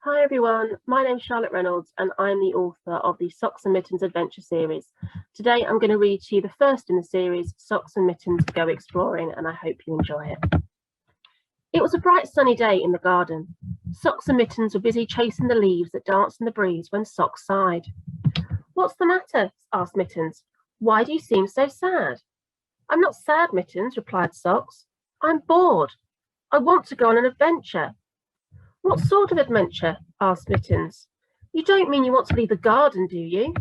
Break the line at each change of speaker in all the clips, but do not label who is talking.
Hi everyone, my name's Charlotte Reynolds and I'm the author of the Socks and Mittens Adventure series. Today I'm going to read to you the first in the series, Socks and Mittens Go Exploring, and I hope you enjoy it. It was a bright sunny day in the garden. Socks and Mittens were busy chasing the leaves that danced in the breeze when Socks sighed. "What's the matter?" asked Mittens. "Why do you seem so sad?" "I'm not sad, Mittens," replied Socks. "I'm bored. I want to go on an adventure." "What sort of adventure?" asked Mittens. "You don't mean you want to leave the garden, do you?"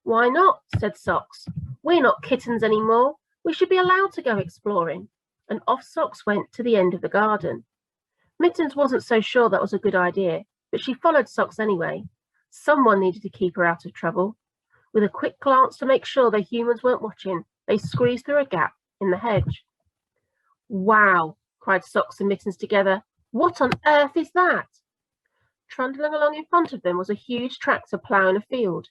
"Why not?" said Socks. "We're not kittens anymore. We should be allowed to go exploring." And off Socks went to the end of the garden. Mittens wasn't so sure that was a good idea, but she followed Socks anyway. Someone needed to keep her out of trouble. With a quick glance to make sure the humans weren't watching, they squeezed through a gap in the hedge. "Wow!" cried Socks and Mittens together. "What on earth is that?" Trundling along in front of them was a huge tractor ploughing a field.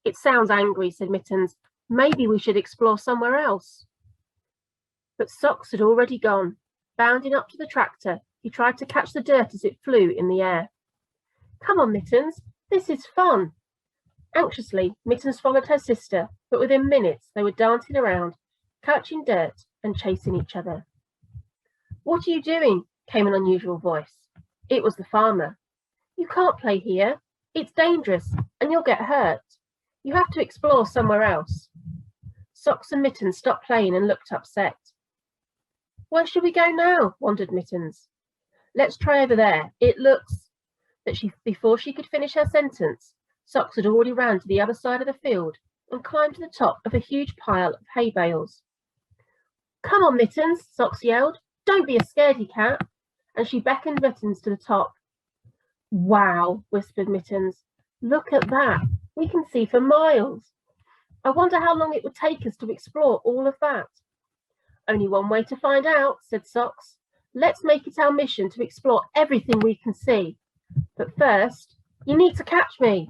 "It sounds angry," said Mittens. "Maybe we should explore somewhere else." But Socks had already gone. Bounding up to the tractor, he tried to catch the dirt as it flew in the air. "Come on, Mittens, this is fun." Anxiously, Mittens followed her sister, but within minutes they were dancing around, catching dirt and chasing each other. "What are you doing?" came an unusual voice. It was the farmer. "You can't play here. It's dangerous, and you'll get hurt. You have to explore somewhere else." Socks and Mittens stopped playing and looked upset. "Where should we go now?" wondered Mittens. "Let's try over there. It looks—" But before she could finish her sentence, Socks had already ran to the other side of the field and climbed to the top of a huge pile of hay bales. "Come on, Mittens," Socks yelled. "Don't be a scaredy cat." And she beckoned Mittens to the top. "Wow," whispered Mittens. "Look at that. We can see for miles. I wonder how long it would take us to explore all of that." "Only one way to find out," said Socks. "Let's make it our mission to explore everything we can see. But first, you need to catch me."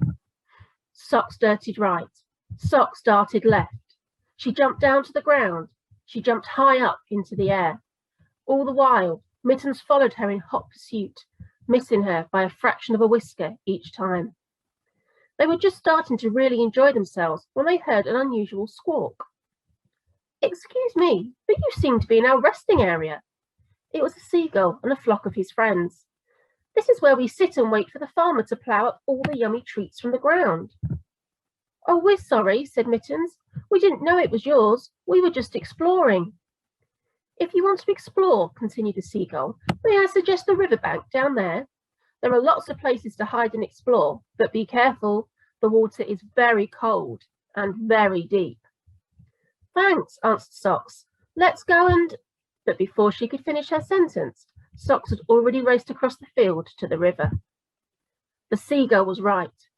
Socks darted right. Socks darted left. She jumped down to the ground. She jumped high up into the air. All the while, Mittens followed her in hot pursuit, missing her by a fraction of a whisker each time. They were just starting to really enjoy themselves when they heard an unusual squawk. "Excuse me, but you seem to be in our resting area." It was a seagull and a flock of his friends. "This is where we sit and wait for the farmer to plough up all the yummy treats from the ground." "Oh, we're sorry," said Mittens. "We didn't know it was yours. We were just exploring." "If you want to explore," continued the seagull, "may I suggest the riverbank down there? There are lots of places to hide and explore, but be careful. The water is very cold and very deep." "Thanks," answered Socks. "Let's go and—" But before she could finish her sentence, Socks had already raced across the field to the river. The seagull was right.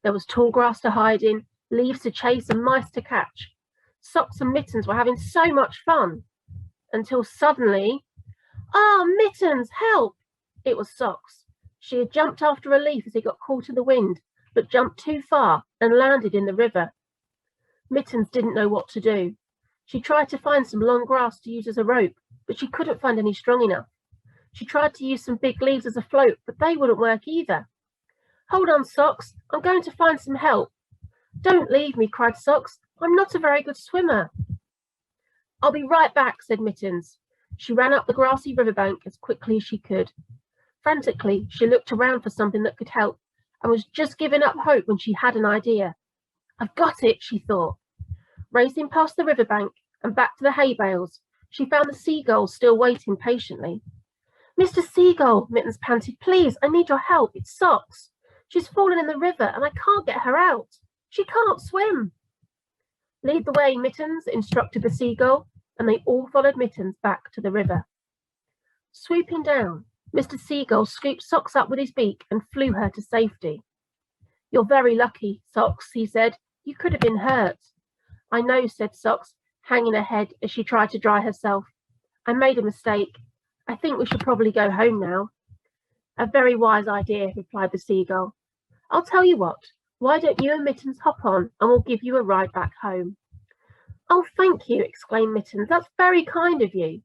There was tall grass to hide in, leaves to chase, and mice to catch. Socks and Mittens were having so much fun. Until suddenly— "Ah, Mittens, help!" It was Socks. She had jumped after a leaf as it got caught in the wind, but jumped too far and landed in the river. Mittens didn't know what to do. She tried to find some long grass to use as a rope, but she couldn't find any strong enough. She tried to use some big leaves as a float, but they wouldn't work either. "Hold on, Socks. I'm going to find some help." "Don't leave me," cried Socks. "I'm not a very good swimmer." "I'll be right back," said Mittens. She ran up the grassy riverbank as quickly as she could. Frantically, she looked around for something that could help and was just giving up hope when she had an idea. "I've got it," she thought. Racing past the riverbank and back to the hay bales, she found the seagull still waiting patiently. "Mr. Seagull," Mittens panted, "please, I need your help. It's Socks. She's fallen in the river and I can't get her out. She can't swim." "Lead the way, Mittens," instructed the seagull, and they all followed Mittens back to the river. Swooping down, Mr. Seagull scooped Socks up with his beak and flew her to safety. "You're very lucky, Socks," he said. "You could have been hurt." "I know," said Socks, hanging her head as she tried to dry herself. "I made a mistake. I think we should probably go home now." "A very wise idea," replied the seagull. "I'll tell you what. Why don't you and Mittens hop on and we'll give you a ride back home?" "Oh, thank you," exclaimed Mittens. "That's very kind of you."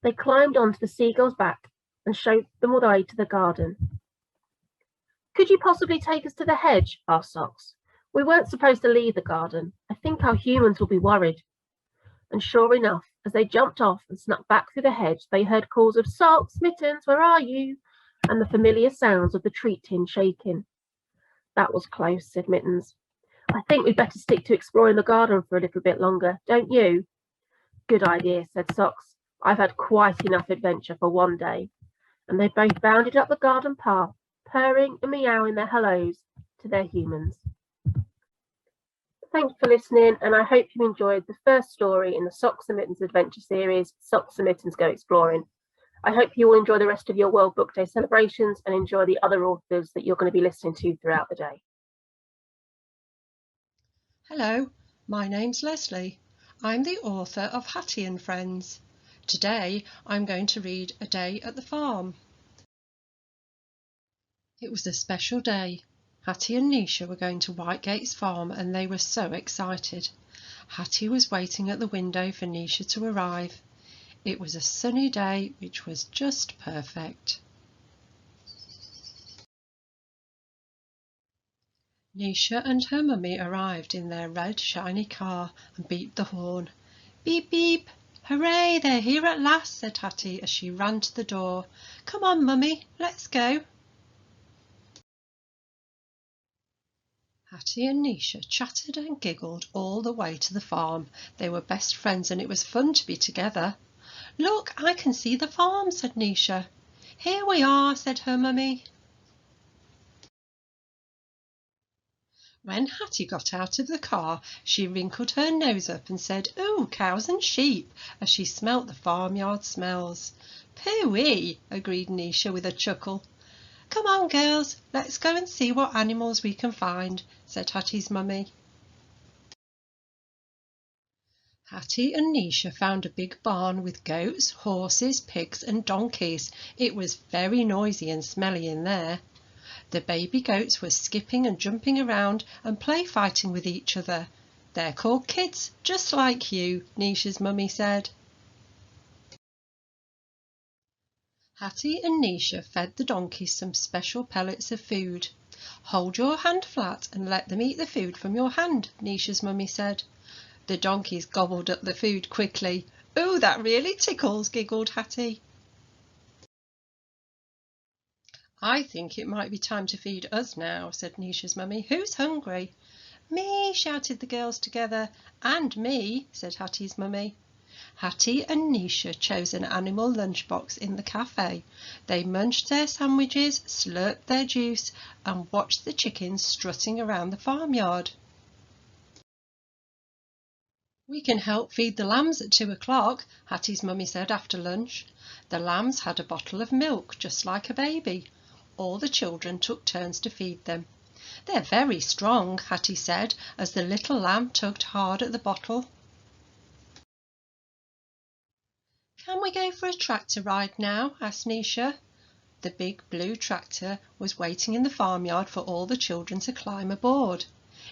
They climbed onto the seagull's back and showed them the way to the garden. Could you possibly take us to the hedge? Asked Socks. We weren't supposed to leave the garden. I think our humans will be worried. And sure enough, as they jumped off and snuck back through the hedge, they heard calls of Socks, Mittens, where are you? And the familiar sounds of the treat tin shaking. That was close, said Mittens. I think we'd better stick to exploring the garden for a little bit longer, don't you? Good idea, said Socks. I've had quite enough adventure for one day. And they both bounded up the garden path, purring and meowing their hellos to their humans. Thanks for listening, and I hope you enjoyed the first story in the Socks and Mittens adventure series, Socks and Mittens Go Exploring. I hope you all enjoy the rest of your World Book Day celebrations and enjoy the other authors that you're going to be listening to throughout the day.
Hello, my name's Leslie. I'm the author of Hattie and Friends. Today I'm going to read A Day at the Farm. It was a special day. Hattie and Nisha were going to Whitegate's farm and they were so excited. Hattie was waiting at the window for Nisha to arrive. It was a sunny day which was just perfect. Nisha and her mummy arrived in their red shiny car and beeped the horn. Beep beep! Hooray, they're here at last, said Hattie as she ran to the door. Come on, mummy, let's go. Hattie and Nisha chattered and giggled all the way to the farm. They were best friends and it was fun to be together. Look, I can see the farm, said Nisha. Here we are, said her mummy. When Hattie got out of the car, she wrinkled her nose up and said, "Ooh, cows and sheep," as she smelt the farmyard smells. "Pooh-wee," agreed Nisha with a chuckle. "Come on, girls, let's go and see what animals we can find," said Hattie's mummy. Hattie and Nisha found a big barn with goats, horses, pigs and donkeys. It was very noisy and smelly in there. The baby goats were skipping and jumping around and play fighting with each other. "They're called kids, just like you," Nisha's mummy said. Hattie and Nisha fed the donkeys some special pellets of food. "Hold your hand flat and let them eat the food from your hand," Nisha's mummy said. The donkeys gobbled up the food quickly. "Oh, that really tickles," giggled Hattie. "I think it might be time to feed us now," said Nisha's mummy. "Who's hungry?" "Me," shouted the girls together. "And me," said Hattie's mummy. Hattie and Nisha chose an animal lunchbox in the cafe. They munched their sandwiches, slurped their juice, and watched the chickens strutting around the farmyard. "We can help feed the lambs at 2 o'clock, Hattie's mummy said after lunch. The lambs had a bottle of milk, just like a baby. All the children took turns to feed them. "They're very strong," Hattie said, as the little lamb tugged hard at the bottle. "Can we go for a tractor ride now?" asked Nisha. The big blue tractor was waiting in the farmyard for all the children to climb aboard.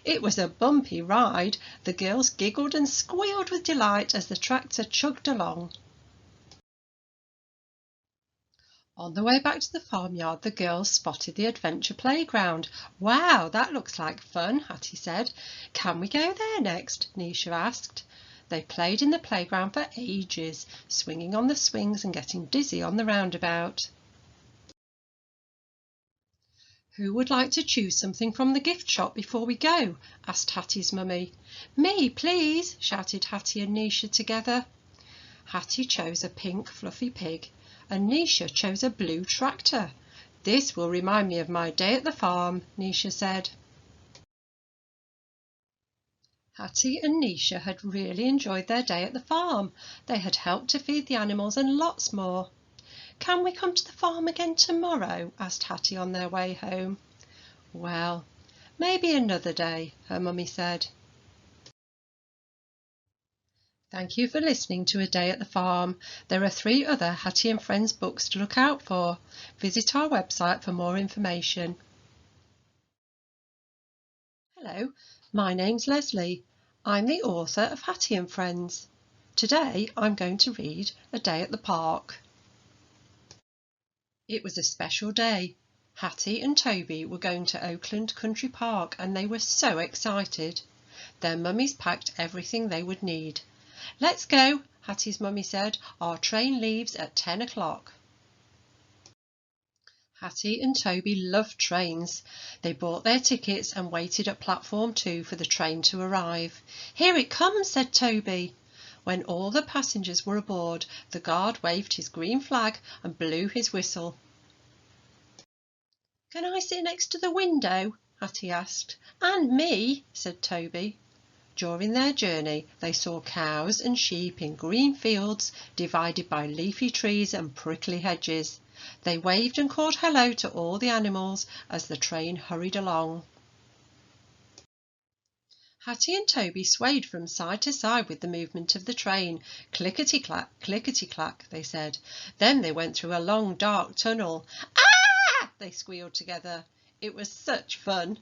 It was a bumpy ride. The girls giggled and squealed with delight as the tractor chugged along. On the way back to the farmyard, the girls spotted the adventure playground. "Wow, that looks like fun," Hattie said. "Can we go there next?" Nisha asked. They played in the playground for ages, swinging on the swings and getting dizzy on the roundabout. "Who would like to choose something from the gift shop before we go?" asked Hattie's mummy. "Me, please," shouted Hattie and Nisha together. Hattie chose a pink fluffy pig, and Nisha chose a blue tractor. "This will remind me of my day at the farm," Nisha said. Hattie and Nisha had really enjoyed their day at the farm. They had helped to feed the animals and lots more. "Can we come to the farm again tomorrow?" asked Hattie on their way home. "Well, maybe another day," her mummy said. Thank you for listening to A Day at the Farm. There are 3 other Hattie and Friends books to look out for. Visit our website for more information. Hello, my name's Leslie. I'm the author of Hattie and Friends. Today I'm going to read A Day at the Park. It was a special day. Hattie and Toby were going to Oakland Country Park and they were so excited. Their mummies packed everything they would need. "Let's go," Hattie's mummy said. "Our train leaves at 10 o'clock. Hattie and Toby loved trains. They bought their tickets and waited at platform 2 for the train to arrive. "Here it comes," said Toby. When all the passengers were aboard, the guard waved his green flag and blew his whistle. "Can I sit next to the window?" Hattie asked. "And me," said Toby. During their journey they saw cows and sheep in green fields divided by leafy trees and prickly hedges. They waved and called hello to all the animals as the train hurried along. Hattie and Toby swayed from side to side with the movement of the train. "Clickety-clack, clickety-clack," they said. Then they went through a long, dark tunnel. "Ah!" they squealed together. It was such fun.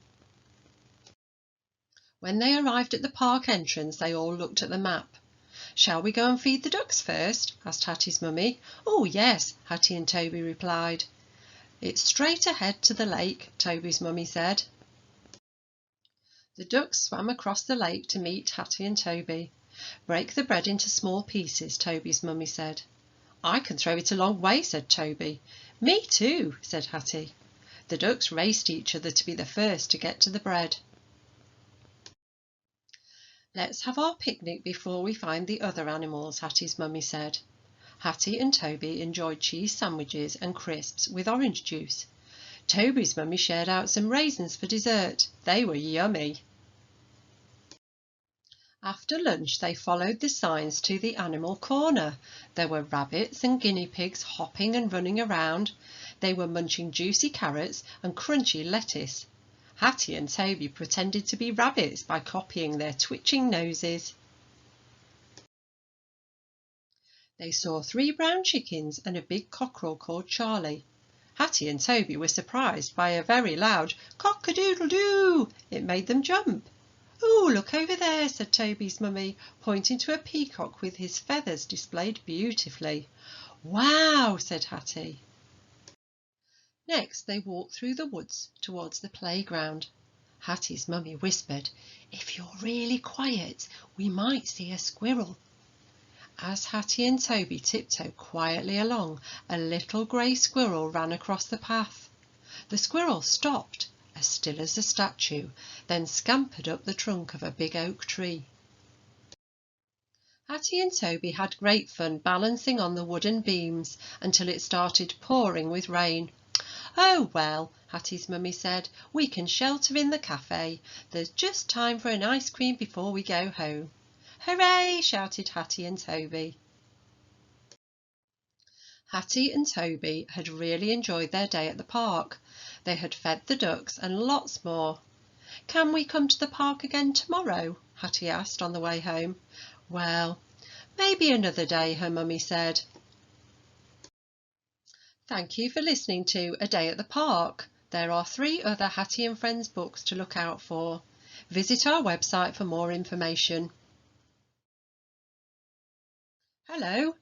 When they arrived at the park entrance, they all looked at the map. "Shall we go and feed the ducks first?" asked Hattie's mummy. "Oh, yes," Hattie and Toby replied. "It's straight ahead to the lake," Toby's mummy said. The ducks swam across the lake to meet Hattie and Toby. "Break the bread into small pieces," Toby's mummy said. "I can throw it a long way," said Toby. "Me too," said Hattie. The ducks raced each other to be the first to get to the bread. "Let's have our picnic before we find the other animals," Hattie's mummy said. Hattie and Toby enjoyed cheese sandwiches and crisps with orange juice. Toby's mummy shared out some raisins for dessert. They were yummy. After lunch they followed the signs to the animal corner. There were rabbits and guinea pigs hopping and running around. They were munching juicy carrots and crunchy lettuce. Hattie and Toby pretended to be rabbits by copying their twitching noses. They saw 3 brown chickens and a big cockerel called Charlie. Hattie and Toby were surprised by a very loud cock-a-doodle-doo. It made them jump. "Oh, look over there," said Toby's mummy, pointing to a peacock with his feathers displayed beautifully. "Wow," said Hattie. Next they walked through the woods towards the playground. Hattie's mummy whispered, "If you're really quiet, we might see a squirrel." As Hattie and Toby tiptoed quietly along, a little grey squirrel ran across the path. The squirrel stopped, as still as a statue, then scampered up the trunk of a big oak tree. Hattie and Toby had great fun balancing on the wooden beams until it started pouring with rain. "Oh, well," Hattie's mummy said, "we can shelter in the cafe. There's just time for an ice cream before we go home." "Hooray!" shouted Hattie and Toby. Hattie and Toby had really enjoyed their day at the park. They had fed the ducks and lots more. "Can we come to the park again tomorrow?" Hattie asked on the way home. "Well, maybe another day," her mummy said. Thank you for listening to A Day at the Park. There are 3 other Hattie and Friends books to look out for. Visit our website for more information. Hello,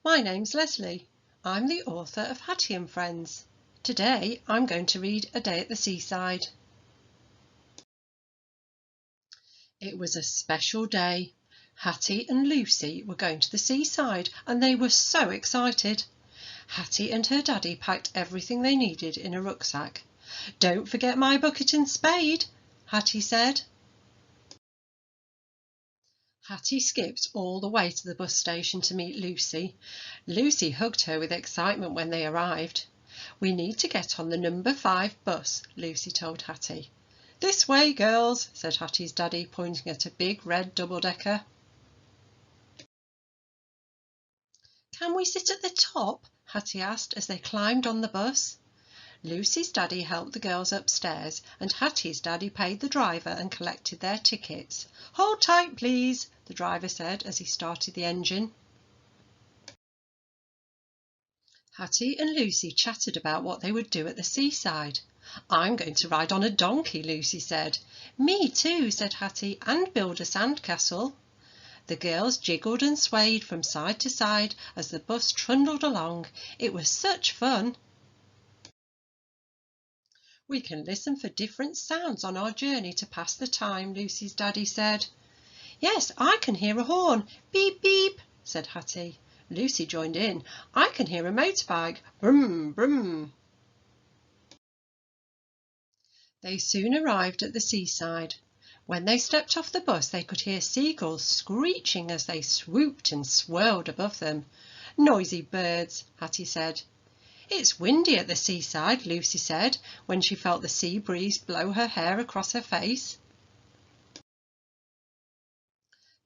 my name's Leslie. I'm the author of Hattie and Friends. Today I'm going to read A Day at the Seaside. It was a special day. Hattie and Lucy were going to the seaside and they were so excited. Hattie and her daddy packed everything they needed in a rucksack. "Don't forget my bucket and spade," Hattie said. Hattie skipped all the way to the bus station to meet Lucy. Lucy hugged her with excitement when they arrived. "We need to get on the number 5 bus," Lucy told Hattie. "This way, girls," said Hattie's daddy, pointing at a big red double-decker. "Can we sit at the top?" Hattie asked as they climbed on the bus. Lucy's daddy helped the girls upstairs and Hattie's daddy paid the driver and collected their tickets. "Hold tight, please," the driver said as he started the engine. Hattie and Lucy chatted about what they would do at the seaside. "I'm going to ride on a donkey," Lucy said. "Me too," said Hattie, "and build a sandcastle." The girls jiggled and swayed from side to side as the bus trundled along. It was such fun. We can listen for different sounds on our journey to pass the time, Lucy's daddy said. Yes, I can hear a horn. Beep, beep, said Hattie. Lucy joined in. I can hear a motorbike. Brum, brum. They soon arrived at the seaside. When they stepped off the bus, they could hear seagulls screeching as they swooped and swirled above them. Noisy birds, Hattie said. It's windy at the seaside, Lucy said, when she felt the sea breeze blow her hair across her face.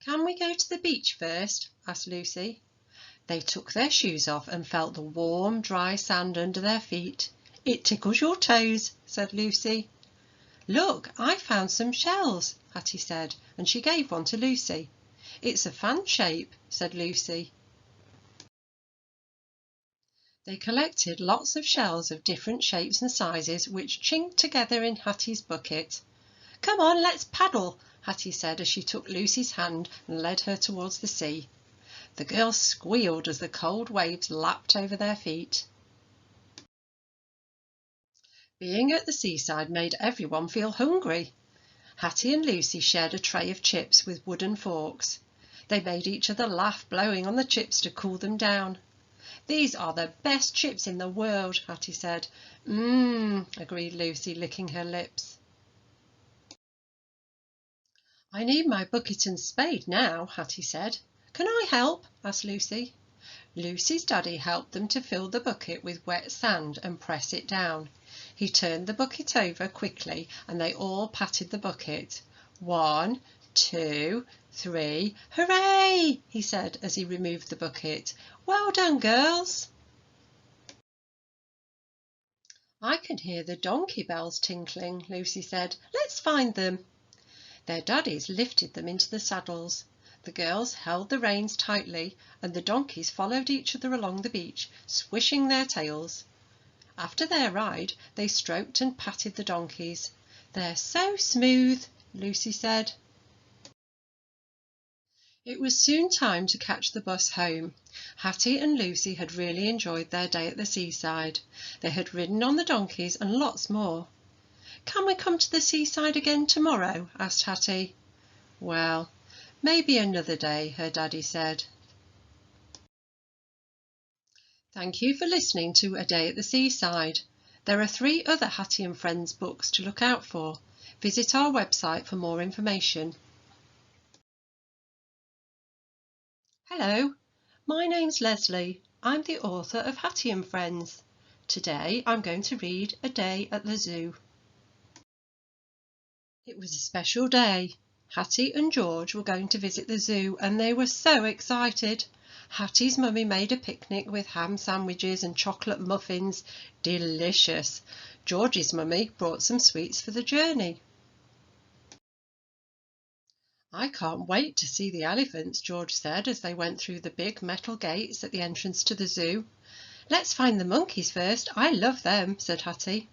Can we go to the beach first? Asked Lucy. They took their shoes off and felt the warm, dry sand under their feet. It tickles your toes, said Lucy. Look, I found some shells, Hattie said, and she gave one to Lucy. It's a fan shape, said Lucy. They collected lots of shells of different shapes and sizes, which chinked together in Hattie's bucket. Come on, let's paddle, Hattie said as she took Lucy's hand and led her towards the sea. The girls squealed as the cold waves lapped over their feet. Being at the seaside made everyone feel hungry. Hattie and Lucy shared a tray of chips with wooden forks. They made each other laugh, blowing on the chips to cool them down. These are the best chips in the world, Hattie said. Agreed Lucy, licking her lips. I need my bucket and spade now, Hattie said. Can I help? Asked Lucy. Lucy's daddy helped them to fill the bucket with wet sand and press it down. He turned the bucket over quickly and they all patted the bucket. 1, 2, 3, hooray! He said as he removed the bucket. Well done, girls. I can hear the donkey bells tinkling, Lucy said. Let's find them. Their daddies lifted them into the saddles. The girls held the reins tightly and the donkeys followed each other along the beach, swishing their tails. After their ride, they stroked and patted the donkeys. They're so smooth, Lucy said. It was soon time to catch the bus home. Hattie and Lucy had really enjoyed their day at the seaside. They had ridden on the donkeys and lots more. Can we come to the seaside again tomorrow? Asked Hattie. Well, maybe another day, her daddy said. Thank you for listening to A Day at the Seaside. There are 3 other Hattie and Friends books to look out for. Visit our website for more information. Hello, my name's Leslie. I'm the author of Hattie and Friends. Today I'm going to read A Day at the Zoo. It was a special day. Hattie and George were going to visit the zoo and they were so excited. Hattie's mummy made a picnic with ham sandwiches and chocolate muffins. Delicious. George's mummy brought some sweets for the journey. I can't wait to see the elephants, George said as they went through the big metal gates at the entrance to the zoo. Let's find the monkeys first. I love them, said Hattie.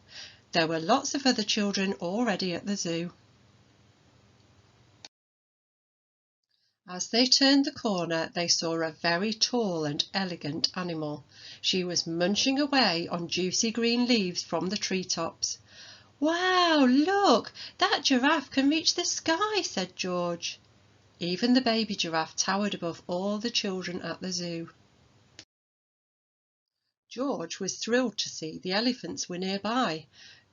There were lots of other children already at the zoo. As they turned the corner, they saw a very tall and elegant animal. She was munching away on juicy green leaves from the treetops. Wow, look, that giraffe can reach the sky, said George. Even the baby giraffe towered above all the children at the zoo. George was thrilled to see the elephants were nearby.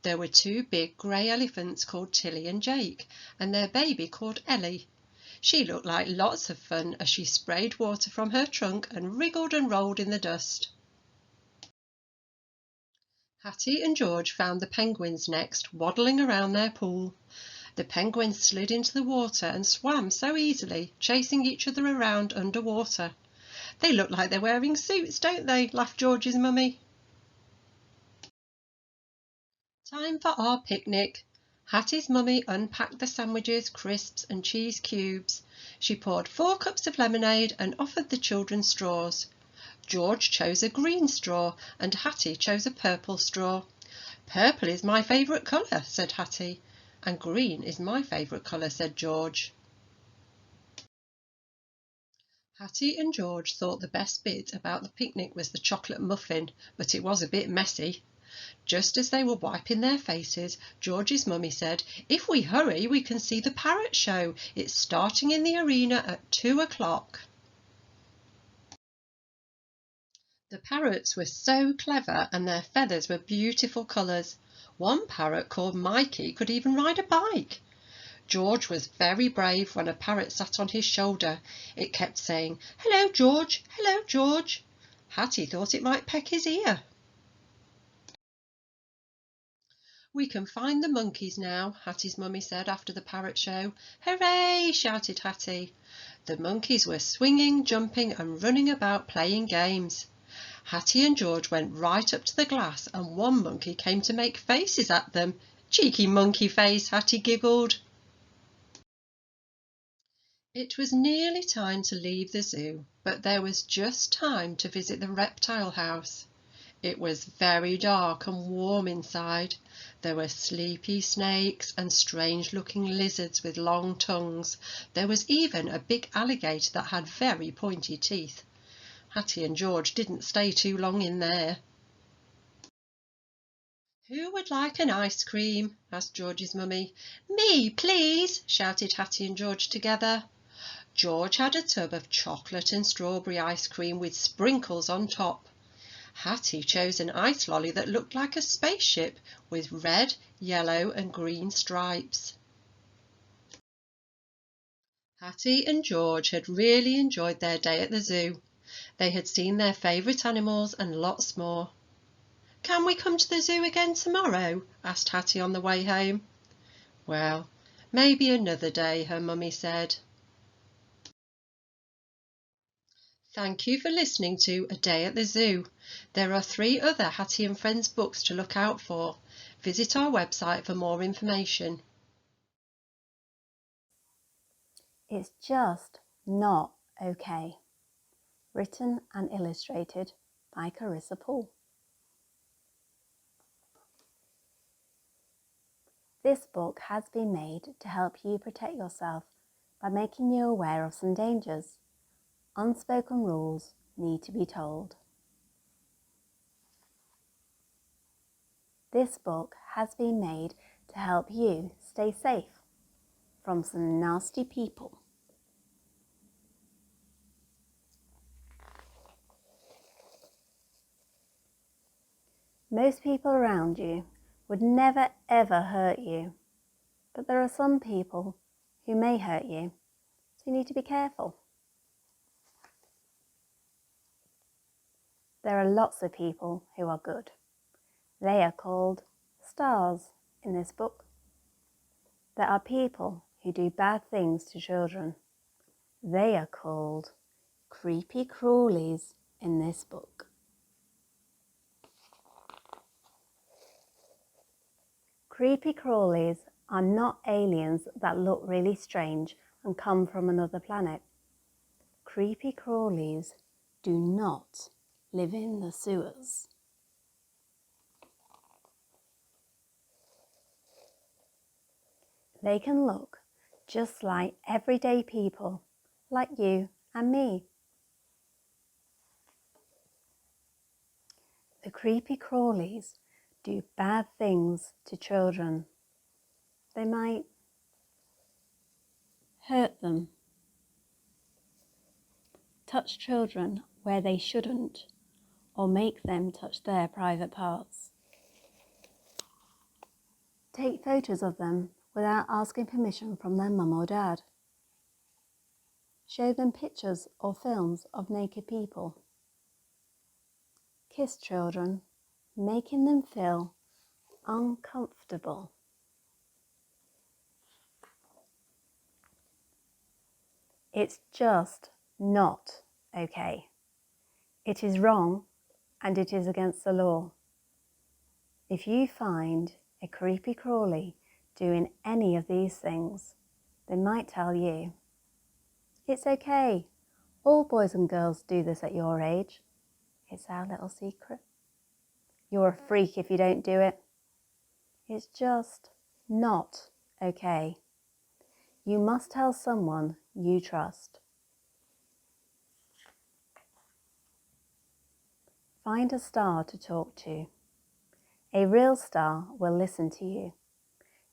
There were 2 big grey elephants called Tilly and Jake, and their baby called Ellie. She looked like lots of fun as she sprayed water from her trunk and wriggled and rolled in the dust. Hattie and George found the penguins next, waddling around their pool. The penguins slid into the water and swam so easily, chasing each other around underwater. They look like they're wearing suits, don't they? Laughed George's mummy. Time for our picnic. Hattie's mummy unpacked the sandwiches, crisps and cheese cubes. She poured 4 cups of lemonade and offered the children straws. George chose a green straw and Hattie chose a purple straw. Purple is my favourite colour, said Hattie. And green is my favourite colour, said George. Hattie and George thought the best bit about the picnic was the chocolate muffin, but it was a bit messy. Just as they were wiping their faces, George's mummy said, "If we hurry, we can see the parrot show. It's starting in the arena at 2 o'clock." The parrots were so clever, and their feathers were beautiful colours. One parrot called Mikey could even ride a bike. George was very brave when a parrot sat on his shoulder. It kept saying, "Hello, George, hello, George." Hattie thought it might peck his ear. "We can find the monkeys now," Hattie's mummy said after the parrot show. "Hooray!" shouted Hattie. The monkeys were swinging, jumping and running about playing games. Hattie and George went right up to the glass, and one monkey came to make faces at them. "Cheeky monkey face," Hattie giggled. It was nearly time to leave the zoo, but there was just time to visit the reptile house. It was very dark and warm inside. There were sleepy snakes and strange-looking lizards with long tongues. There was even a big alligator that had very pointy teeth. Hattie and George didn't stay too long in there. "Who would like an ice cream?" asked George's mummy. "Me, please!" shouted Hattie and George together. George had a tub of chocolate and strawberry ice cream with sprinkles on top. Hattie chose an ice lolly that looked like a spaceship with red, yellow and green stripes. Hattie and George had really enjoyed their day at the zoo. They had seen their favourite animals and lots more. "Can we come to the zoo again tomorrow?" asked Hattie on the way home. "Well, maybe another day," her mummy said. Thank you for listening to A Day at the Zoo. There are 3 other Hattie and Friends books to look out for. Visit our website for more information.
It's just not okay. Written and illustrated by Carissa Paul. This book has been made to help you protect yourself by making you aware of some dangers. Unspoken rules need to be told. This book has been made to help you stay safe from some nasty people. Most people around you would never ever hurt you, but there are some people who may hurt you, so you need to be careful. There are lots of people who are good. They are called stars in this book. There are people who do bad things to children. They are called creepy crawlies in this book. Creepy crawlies are not aliens that look really strange and come from another planet. Creepy crawlies do not live in the sewers. They can look just like everyday people, like you and me. The creepy crawlies do bad things to children. They might hurt them, touch children where they shouldn't, or make them touch their private parts. Take photos of them without asking permission from their mum or dad. Show them pictures or films of naked people. Kiss children, making them feel uncomfortable. It's just not okay. It is wrong and it is against the law. If you find a creepy crawly doing any of these things, they might tell you, "It's okay. All boys and girls do this at your age. It's our little secret. You're a freak if you don't do it." It's just not okay. You must tell someone you trust. Find a star to talk to. A real star will listen to you.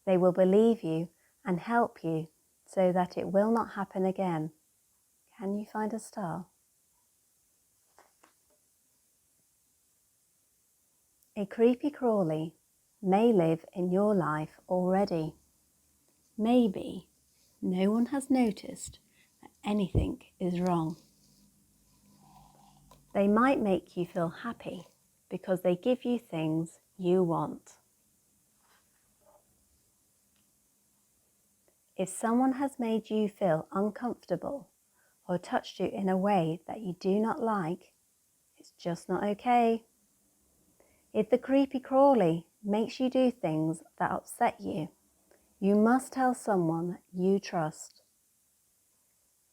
They will believe you and help you so that it will not happen again. Can you find a star? A creepy crawly may live in your life already. Maybe no one has noticed that anything is wrong. They might make you feel happy because they give you things you want. If someone has made you feel uncomfortable or touched you in a way that you do not like, it's just not okay. If the creepy crawly makes you do things that upset you, you must tell someone you trust.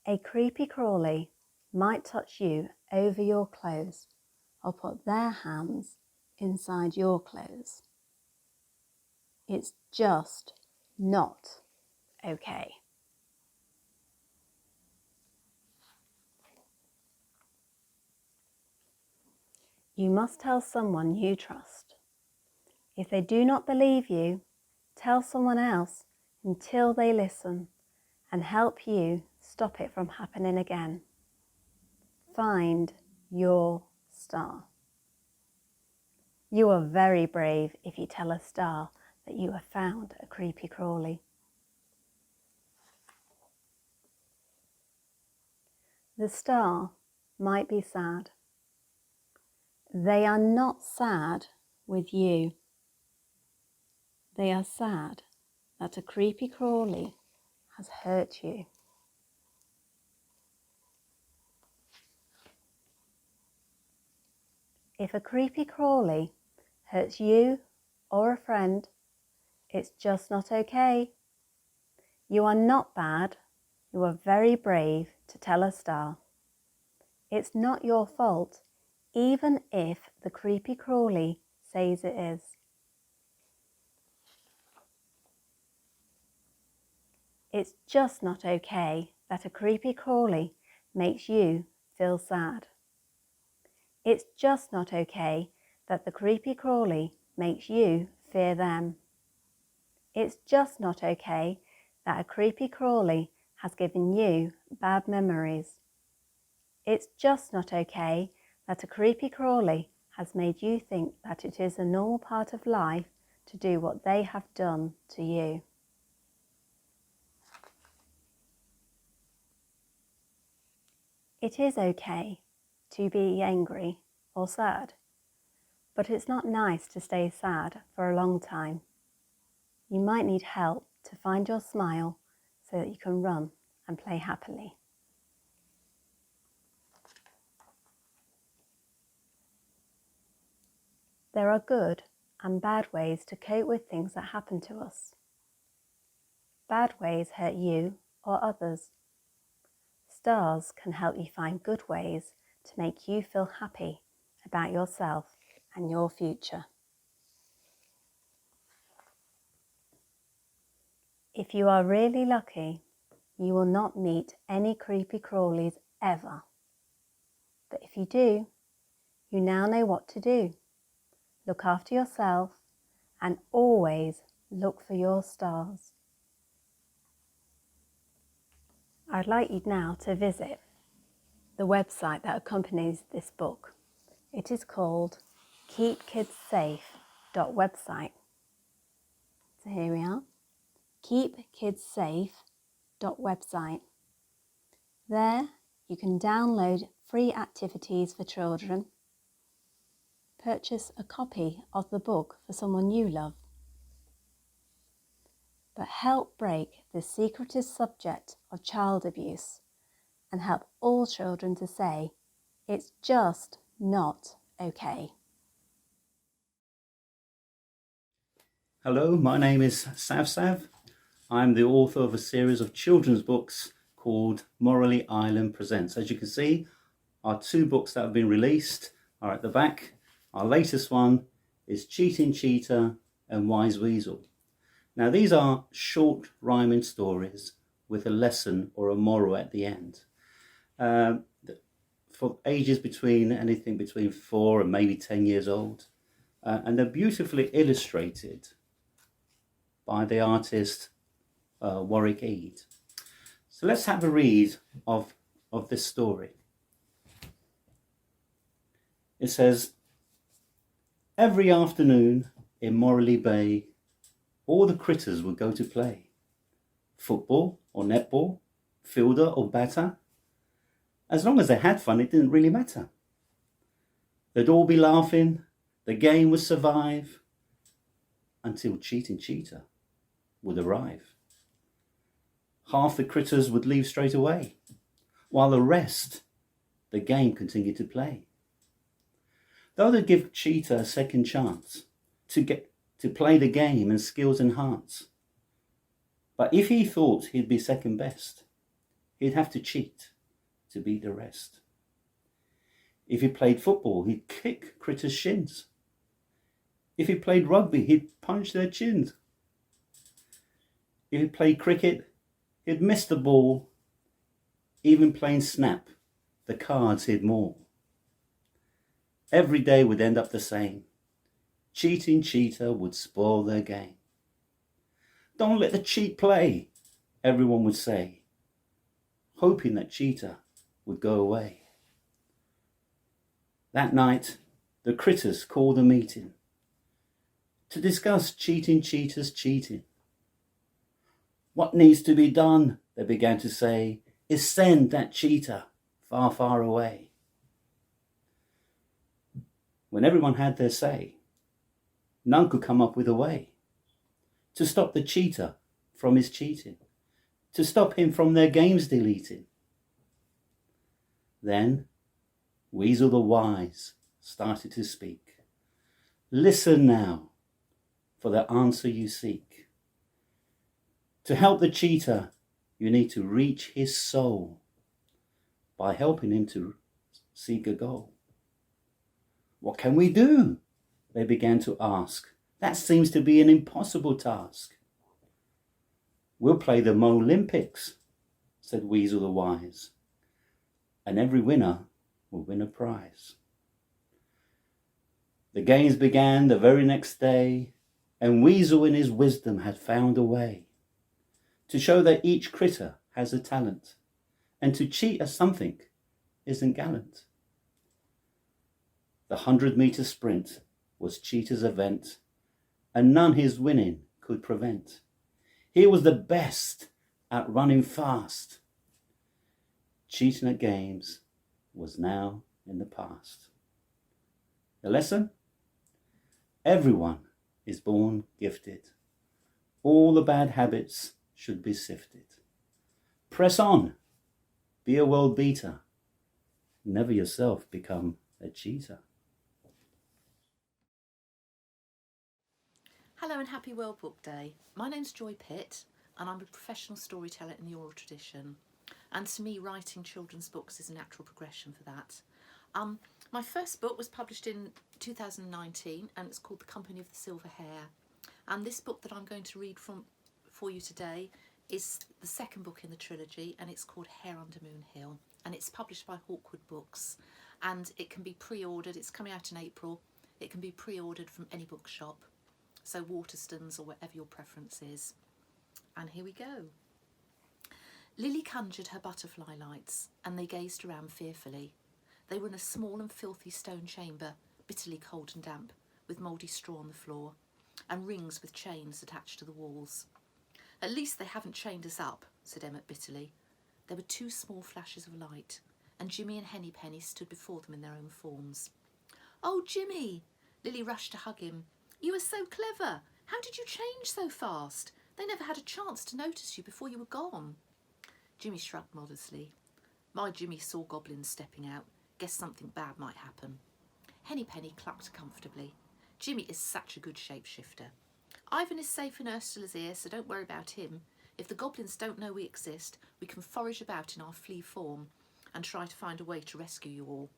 A creepy crawly might touch you over your clothes or put their hands inside your clothes. It's just not okay. You must tell someone you trust. If they do not believe you, tell someone else until they listen and help you stop it from happening again. Find your star. You are very brave if you tell a star that you have found a creepy crawly. The star might be sad. They are not sad with you. They are sad that a creepy crawly has hurt you. If a creepy crawly hurts you or a friend, it's just not okay. You are not bad. You are very brave to tell a star. It's not your fault, even if the creepy crawly says it is. It's just not okay that a creepy crawly makes you feel sad. It's just not okay that the creepy crawly makes you fear them. It's just not okay that a creepy crawly has given you bad memories. It's just not okay that a creepy crawly has made you think that it is a normal part of life to do what they have done to you. It is okay to be angry or sad, but it's not nice to stay sad for a long time. You might need help to find your smile so that you can run and play happily. There are good and bad ways to cope with things that happen to us. Bad ways hurt you or others. Stars can help you find good ways to make you feel happy about yourself and your future. If you are really lucky, you will not meet any creepy crawlies ever. But if you do, you now know what to do. Look after yourself and always look for your stars. I'd like you now to visit the website that accompanies this book. It is called keepkidssafe.website. So here we are, keepkidssafe.website. There you can download free activities for children, purchase a copy of the book for someone you love, but help break the secretive subject of child abuse and help all children to say, it's just not okay.
Hello, my name is Sav. I'm the author of a series of children's books called Morally Island Presents. As you can see, our 2 books that have been released are at the back. Our latest one is Cheating Cheetah and Wise Weasel. Now these are short rhyming stories with a lesson or a moral at the end. For ages anything between 4 and maybe 10 years old. and they're beautifully illustrated by the artist Warwick Eade. So let's have a read of this story. It says, every afternoon in Morley Bay, all the critters would go to play. Football or netball, fielder or batter. As long as they had fun, it didn't really matter. They'd all be laughing, the game would survive, until Cheating Cheetah would arrive. Half the critters would leave straight away, while the rest, the game continued to play. Though they'd give Cheetah a second chance to play the game and skills enhance. But if he thought he'd be second best, he'd have to cheat to beat the rest. If he played football, he'd kick critters' shins. If he played rugby, he'd punch their chins. If he played cricket, he'd miss the ball. Even playing snap, the cards he'd maul. Every day would end up the same. Cheating Cheetah would spoil their game. Don't let the cheat play, everyone would say, hoping that Cheetah would go away. That night, the critters called a meeting to discuss Cheating Cheetah's cheating. What needs to be done, they began to say, is send that cheetah far, far away. When everyone had their say, none could come up with a way to stop the cheetah from his cheating, to stop him from their games deleting. Then Weasel the Wise started to speak. Listen now for the answer you seek. To help the cheetah, you need to reach his soul by helping him to seek a goal. What can we do? They began to ask. That seems to be an impossible task. We'll play the Mo-Olympics, said Weasel the Wise, and every winner will win a prize. The games began the very next day, and Weasel in his wisdom had found a way to show that each critter has a talent, and to cheat at something isn't gallant. The 100-meter sprint was Cheetah's event, and none his winning could prevent. He was the best at running fast. Cheating at games was now in the past. The lesson? Everyone is born gifted. All the bad habits should be sifted. Press on, be a world beater. Never yourself become a cheater.
Hello and happy World Book Day. My name's Joy Pitt and I'm a professional storyteller in the oral tradition. And to me, writing children's books is a natural progression for that. My first book was published in 2019 and it's called The Company of the Silver Hare. And this book that I'm going to read for you today is the second book in the trilogy and it's called Hare Under Moon Hill. And it's published by Hawkwood Books and it can be pre-ordered. It's coming out in April. It can be pre-ordered from any bookshop. So Waterstones or whatever your preference is. And here we go. Lily conjured her butterfly lights and they gazed around fearfully. They were in a small and filthy stone chamber, bitterly cold and damp, with mouldy straw on the floor and rings with chains attached to the walls. At least they haven't chained us up, said Emmet bitterly. There were two small flashes of light and Jimmy and Henny Penny stood before them in their own forms. Oh, Jimmy! Lily rushed to hug him. You were so clever. How did you change so fast? They never had a chance to notice you before you were gone. Jimmy shrugged modestly. My Jimmy saw goblins stepping out. Guessed something bad might happen. Henny Penny clucked comfortably. Jimmy is such a good shapeshifter. Ivan is safe in Ursula's ear, so don't worry about him. If the goblins don't know we exist, we can forage about in our flea form and try to find a way to rescue you all.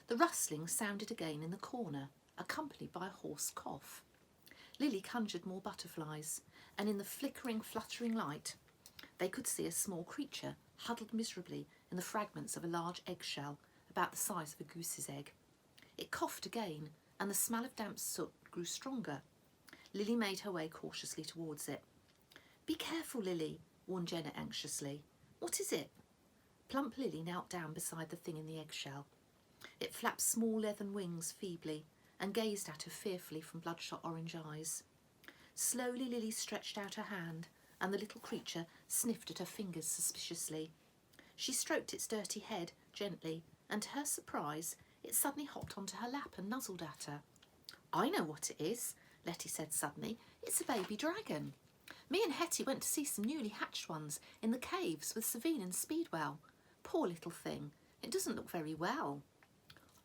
The rustling sounded again in the corner, accompanied by a hoarse cough. Lily conjured more butterflies, and in the flickering, fluttering light, they could see a small creature huddled miserably in the fragments of a large eggshell about the size of a goose's egg. It coughed again, and the smell of damp soot grew stronger. Lily made her way cautiously towards it. "Be careful, Lily," warned Jenna anxiously. "What is it?" Plump Lily knelt down beside the thing in the eggshell. It flapped small leathern wings feebly and gazed at her fearfully from bloodshot orange eyes. Slowly Lily stretched out her hand, and the little creature sniffed at her fingers suspiciously. She stroked its dirty head gently, and to her surprise, it suddenly hopped onto her lap and nuzzled at her. "I know what it is," Letty said suddenly. "It's a baby dragon. Me and Hetty went to see some newly hatched ones in the caves with Savine and Speedwell. Poor little thing, it doesn't look very well."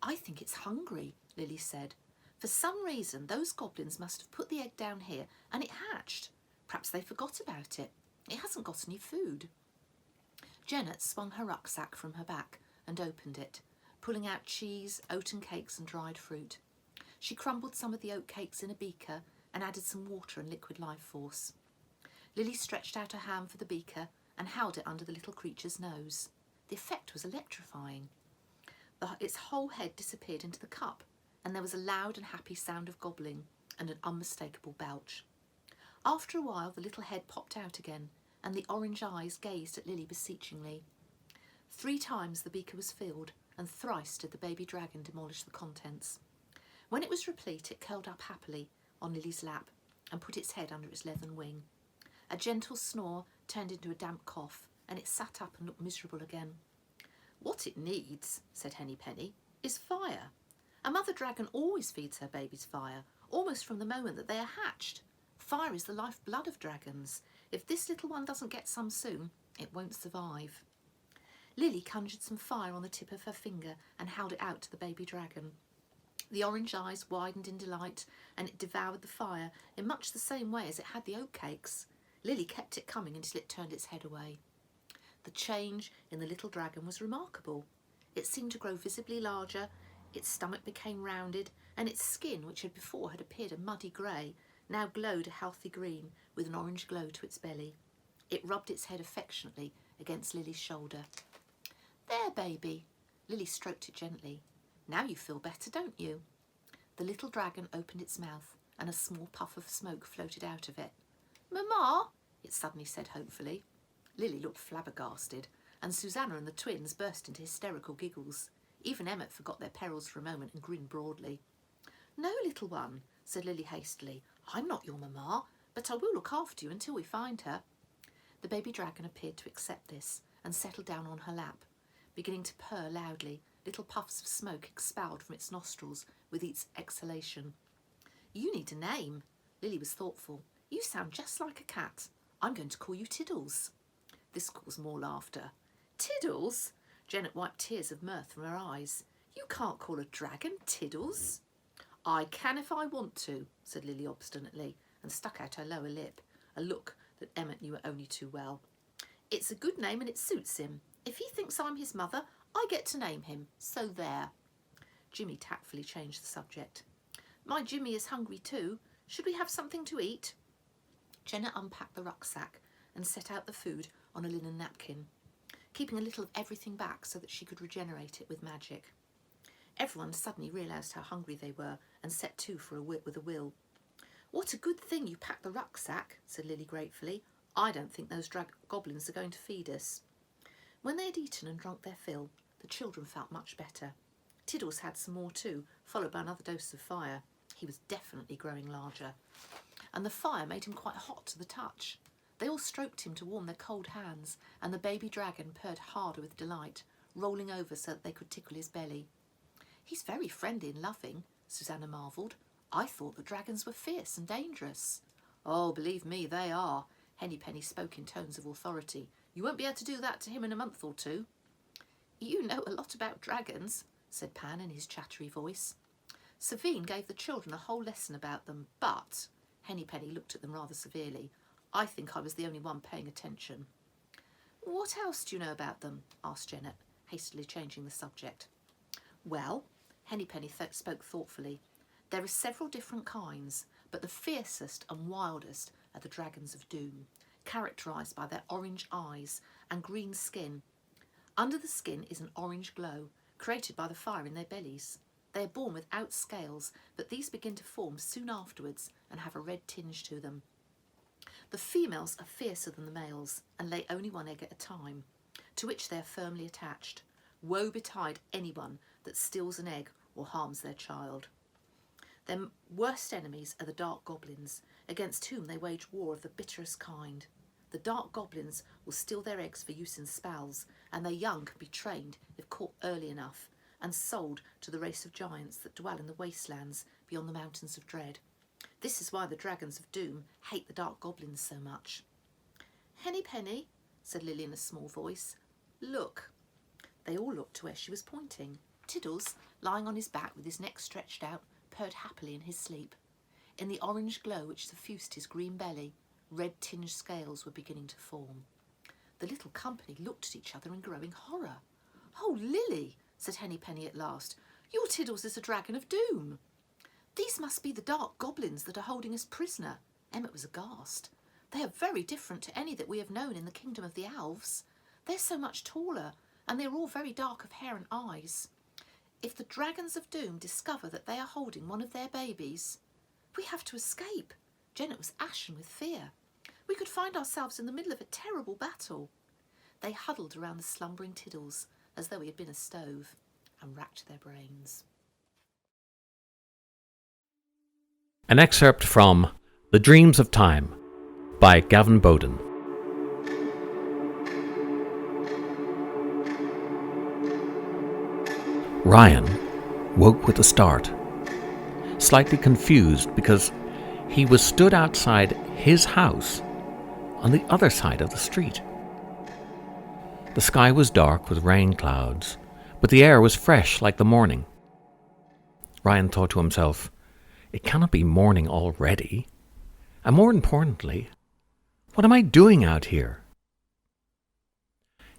"I think it's hungry," Lily said. "For some reason those goblins must have put the egg down here and it hatched. Perhaps they forgot about it. It hasn't got any food." Janet swung her rucksack from her back and opened it, pulling out cheese, oaten cakes and dried fruit. She crumbled some of the oat cakes in a beaker and added some water and liquid life force. Lily stretched out her hand for the beaker and held it under the little creature's nose. The effect was electrifying. Its whole head disappeared into the cup, and there was a loud and happy sound of gobbling and an unmistakable belch. After a while the little head popped out again, and the orange eyes gazed at Lily beseechingly. 3 times the beaker was filled, and thrice did the baby dragon demolish the contents. When it was replete, it curled up happily on Lily's lap and put its head under its leathern wing. A gentle snore turned into a damp cough, and it sat up and looked miserable again. "What it needs," said Henny Penny, "is fire. A mother dragon always feeds her babies fire, almost from the moment that they are hatched. Fire is the lifeblood of dragons. If this little one doesn't get some soon, it won't survive." Lily conjured some fire on the tip of her finger and held it out to the baby dragon. The orange eyes widened in delight, and it devoured the fire in much the same way as it had the oatcakes. Lily kept it coming until it turned its head away. The change in the little dragon was remarkable. It seemed to grow visibly larger, its stomach became rounded, and its skin, which had before appeared a muddy grey, now glowed a healthy green with an orange glow to its belly. It rubbed its head affectionately against Lily's shoulder. "There, baby." Lily stroked it gently. "Now you feel better, don't you?" The little dragon opened its mouth, and a small puff of smoke floated out of it. "Mamma," it suddenly said hopefully. Lily looked flabbergasted, and Susanna and the twins burst into hysterical giggles. Even Emmett forgot their perils for a moment and grinned broadly. "No, little one," said Lily hastily. "I'm not your mamma, but I will look after you until we find her." The baby dragon appeared to accept this and settled down on her lap, beginning to purr loudly, little puffs of smoke expelled from its nostrils with each exhalation. "You need a name." Lily was thoughtful. "You sound just like a cat. I'm going to call you Tiddles." This caused more laughter. "Tiddles?" Janet wiped tears of mirth from her eyes. "You can't call a dragon Tiddles." "I can if I want to," said Lily obstinately, and stuck out her lower lip, a look that Emmett knew only too well. "It's a good name and it suits him. If he thinks I'm his mother, I get to name him, so there." Jimmy tactfully changed the subject. "My Jimmy is hungry too. Should we have something to eat?" Jenna unpacked the rucksack and set out the food on a linen napkin, keeping a little of everything back so that she could regenerate it with magic. Everyone suddenly realised how hungry they were and set to for with a will. "What a good thing you packed the rucksack," said Lily gratefully. "I don't think those goblins are going to feed us." When they had eaten and drunk their fill, the children felt much better. Tiddles had some more too, followed by another dose of fire. He was definitely growing larger, and the fire made him quite hot to the touch. They all stroked him to warm their cold hands, and the baby dragon purred harder with delight, rolling over so that they could tickle his belly. "He's very friendly and loving," Susanna marvelled. "I thought that dragons were fierce and dangerous." "Oh, believe me, they are." Henny Penny spoke in tones of authority. "You won't be able to do that to him in a month or 2. "You know a lot about dragons," said Pan in his chattery voice. Savine gave the children a whole lesson about them, but Henny Penny looked at them rather severely. I think I was the only one paying attention. "What else do you know about them?" asked Janet, hastily changing the subject. "Well," Henny Penny spoke thoughtfully, "there are several different kinds, but the fiercest and wildest are the dragons of doom, characterised by their orange eyes and green skin. Under the skin is an orange glow, created by the fire in their bellies. They are born without scales, but these begin to form soon afterwards and have a red tinge to them. The females are fiercer than the males and lay only one egg at a time, to which they are firmly attached. Woe betide anyone that steals an egg or harms their child. Their worst enemies are the dark goblins, against whom they wage war of the bitterest kind. The dark goblins will steal their eggs for use in spells, and their young can be trained, if caught early enough, and sold to the race of giants that dwell in the wastelands beyond the mountains of dread. This is why the dragons of doom hate the dark goblins so much. "Henny Penny," said Lily in a small voice, "look." They all looked to where she was pointing. Tiddles, lying on his back with his neck stretched out, purred happily in his sleep. In the orange glow which suffused his green belly, red-tinged scales were beginning to form. The little company looked at each other in growing horror. "Oh, Lily," said Henny Penny at last, "your Tiddles is a dragon of doom." "These must be the dark goblins that are holding us prisoner." Emmet was aghast. "They are very different to any that we have known in the kingdom of the elves. They're so much taller, and they are all very dark of hair and eyes. If the dragons of doom discover that they are holding one of their babies, we have to escape." Janet was ashen with fear. "We could find ourselves in the middle of a terrible battle." They huddled around the slumbering Tiddles as though he had been a stove and racked their brains.
An excerpt from The Dreams of Time by Gavin Bowden. Ryan woke with a start, slightly confused because he was stood outside his house on the other side of the street. The sky was dark with rain clouds, but the air was fresh like the morning. Ryan thought to himself, it cannot be morning already. And more importantly, what am I doing out here?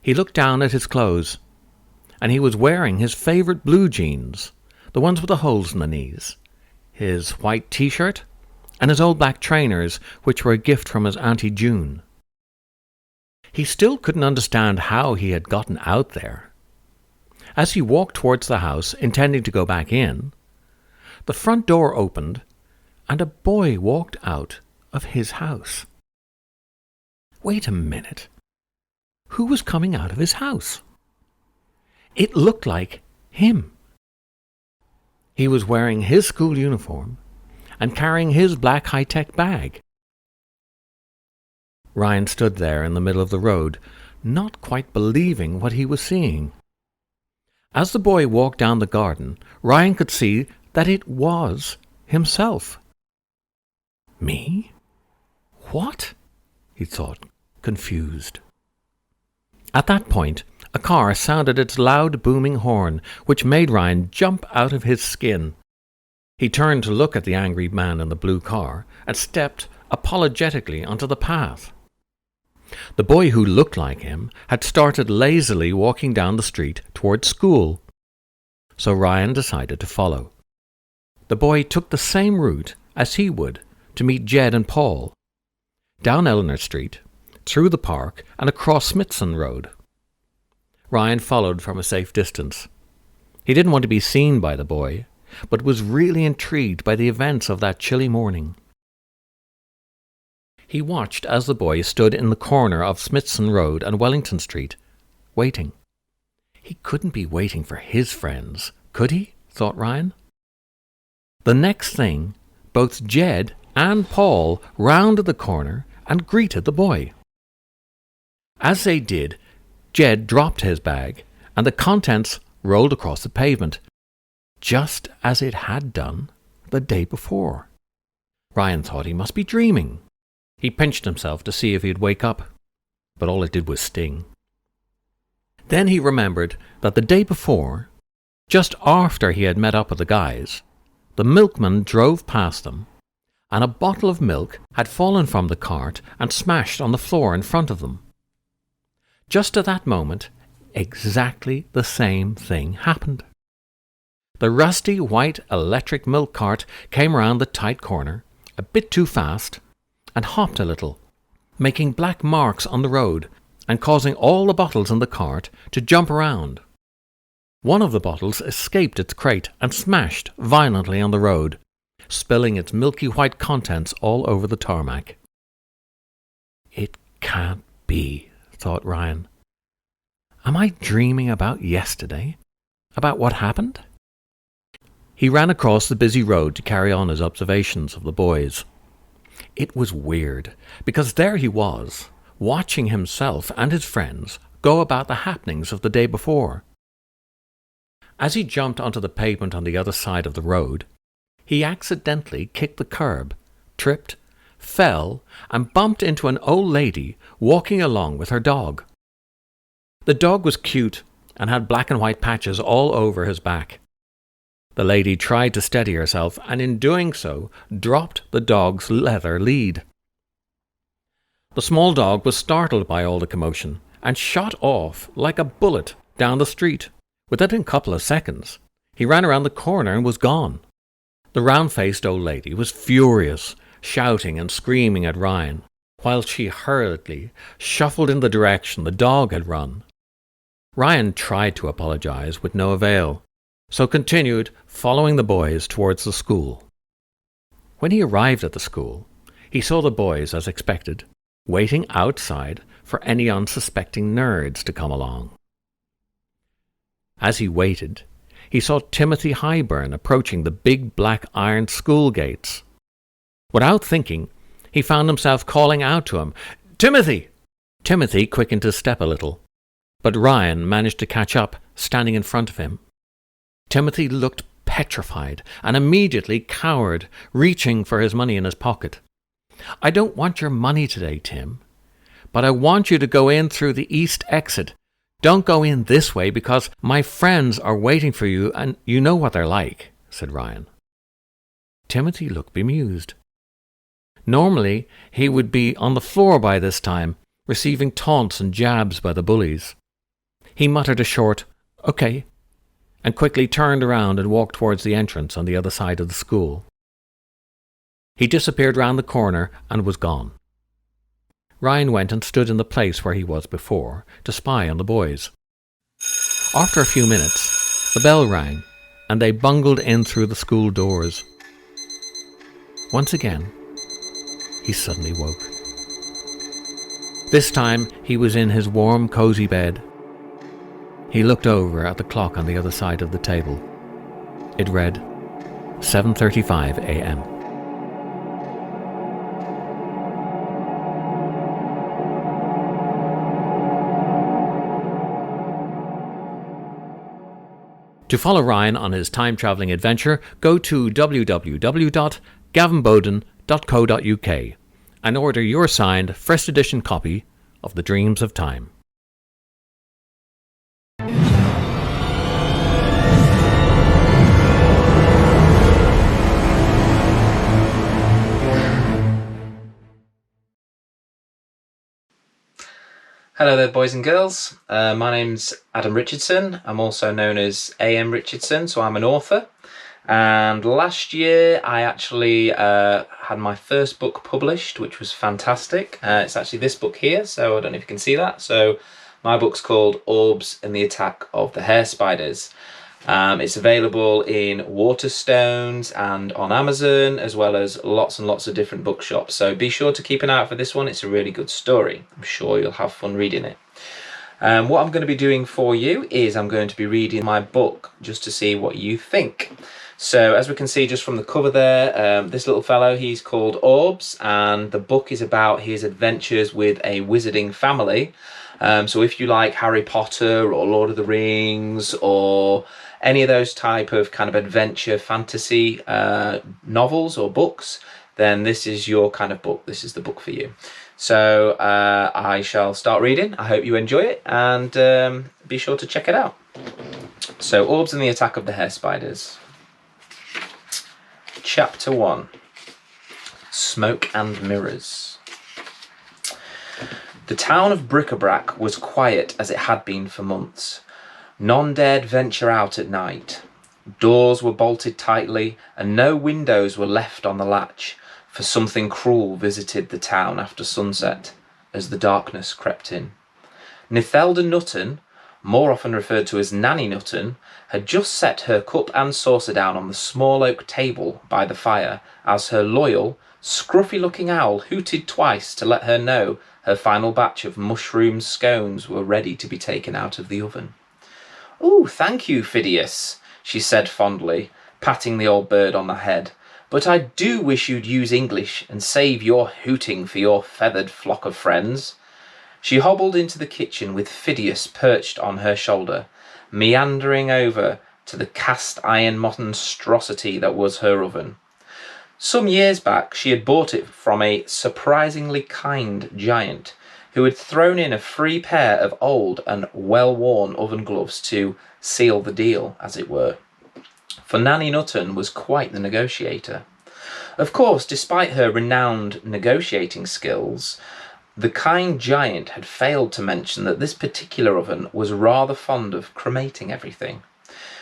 He looked down at his clothes, and he was wearing his favourite blue jeans, the ones with the holes in the knees, his white t-shirt, and his old black trainers, which were a gift from his Auntie June. He still couldn't understand how he had gotten out there. As he walked towards the house, intending to go back in, the front door opened, and a boy walked out of his house. Wait a minute. Who was coming out of his house? It looked like him. He was wearing his school uniform and carrying his black high-tech bag. Ryan stood there in the middle of the road, not quite believing what he was seeing. As the boy walked down the garden, Ryan could see that it was himself. Me? What? He thought, confused. At that point, a car sounded its loud booming horn, which made Ryan jump out of his skin. He turned to look at the angry man in the blue car and stepped apologetically onto the path. The boy who looked like him had started lazily walking down the street towards school, so Ryan decided to follow. The boy took the same route as he would to meet Jed and Paul, down Eleanor Street, through the park and across Smithson Road. Ryan followed from a safe distance. He didn't want to be seen by the boy, but was really intrigued by the events of that chilly morning. He watched as the boy stood in the corner of Smithson Road and Wellington Street, waiting. He couldn't be waiting for his friends, could he? Thought Ryan. The next thing, both Jed and Paul rounded the corner and greeted the boy. As they did, Jed dropped his bag, and the contents rolled across the pavement, just as it had done the day before. Ryan thought he must be dreaming. He pinched himself to see if he'd wake up, but all it did was sting. Then he remembered that the day before, just after he had met up with the guys, the milkman drove past them, and a bottle of milk had fallen from the cart and smashed on the floor in front of them. Just at that moment, exactly the same thing happened. The rusty white electric milk cart came round the tight corner, a bit too fast, and hopped a little, making black marks on the road and causing all the bottles in the cart to jump around. One of the bottles escaped its crate and smashed violently on the road, spilling its milky white contents all over the tarmac. It can't be, thought Ryan. Am I dreaming about yesterday? About what happened? He ran across the busy road to carry on his observations of the boys. It was weird, because there he was, watching himself and his friends go about the happenings of the day before. As he jumped onto the pavement on the other side of the road, he accidentally kicked the curb, tripped, fell, and bumped into an old lady walking along with her dog. The dog was cute and had black and white patches all over his back. The lady tried to steady herself and in doing so dropped the dog's leather lead. The small dog was startled by all the commotion and shot off like a bullet down the street. Within a couple of seconds, he ran around the corner and was gone. The round-faced old lady was furious, shouting and screaming at Ryan, while she hurriedly shuffled in the direction the dog had run. Ryan tried to apologize with no avail, so continued following the boys towards the school. When he arrived at the school, he saw the boys, as expected, waiting outside for any unsuspecting nerds to come along. As he waited, he saw Timothy Highburn approaching the big black iron school gates. Without thinking, he found himself calling out to him, "Timothy!" Timothy quickened his step a little, but Ryan managed to catch up, standing in front of him. Timothy looked petrified and immediately cowered, reaching for his money in his pocket. "I don't want your money today, Tim, but I want you to go in through the east exit. Don't go in this way because my friends are waiting for you and you know what they're like," said Ryan. Timothy looked bemused. Normally, he would be on the floor by this time, receiving taunts and jabs by the bullies. He muttered a short, "Okay," and quickly turned around and walked towards the entrance on the other side of the school. He disappeared round the corner and was gone. Ryan went and stood in the place where he was before to spy on the boys. After a few minutes, the bell rang and they bungled in through the school doors. Once again, he suddenly woke. This time he was in his warm, cosy bed. He looked over at the clock on the other side of the table. It read 7:35 a.m. To follow Ryan on his time-travelling adventure, go to www.gavinbowden.co.uk and order your signed first edition copy of The Dreams of Time.
Hello there, boys and girls. My name's Adam Richardson. I'm also known as A.M. Richardson, so I'm an author. And last year I actually had my first book published, which was fantastic. It's actually this book here, so I don't know if you can see that. So my book's called Orbs and the Attack of the Hair Spiders. It's available in Waterstones and on Amazon, as well as lots and lots of different bookshops. So be sure to keep an eye out for this one. It's a really good story. I'm sure you'll have fun reading it. What I'm going to be doing for you is I'm going to be reading my book just to see what you think. So as we can see just from the cover there, this little fellow, he's called Orbs, and the book is about his adventures with a wizarding family. So if you like Harry Potter or Lord of the Rings or any of those type of kind of adventure fantasy novels or books, then this is your kind of book. This is the book for you. So I shall start reading. I hope you enjoy it, and be sure to check it out. So Orbs and the Attack of the Hair Spiders. Chapter 1. Smoke and Mirrors. The town of Bric-a-Brac was quiet as it had been for months. None dared venture out at night. Doors were bolted tightly, and no windows were left on the latch, for something cruel visited the town after sunset, as the darkness crept in. Nithelde Nutten, more often referred to as Nanny Nutten, had just set her cup and saucer down on the small oak table by the fire as her loyal, scruffy-looking owl hooted twice to let her know her final batch of mushroom scones were ready to be taken out of the oven. "Oh, thank you, Phidias," she said fondly, patting the old bird on the head, "but I do wish you'd use English and save your hooting for your feathered flock of friends." She hobbled into the kitchen with Phidias perched on her shoulder, meandering over to the cast-iron monstrosity that was her oven. Some years back she had bought it from a surprisingly kind giant who had thrown in a free pair of old and well-worn oven gloves to seal the deal, as it were. For Nanny Nutten was quite the negotiator. Of course, despite her renowned negotiating skills, the kind giant had failed to mention that this particular oven was rather fond of cremating everything.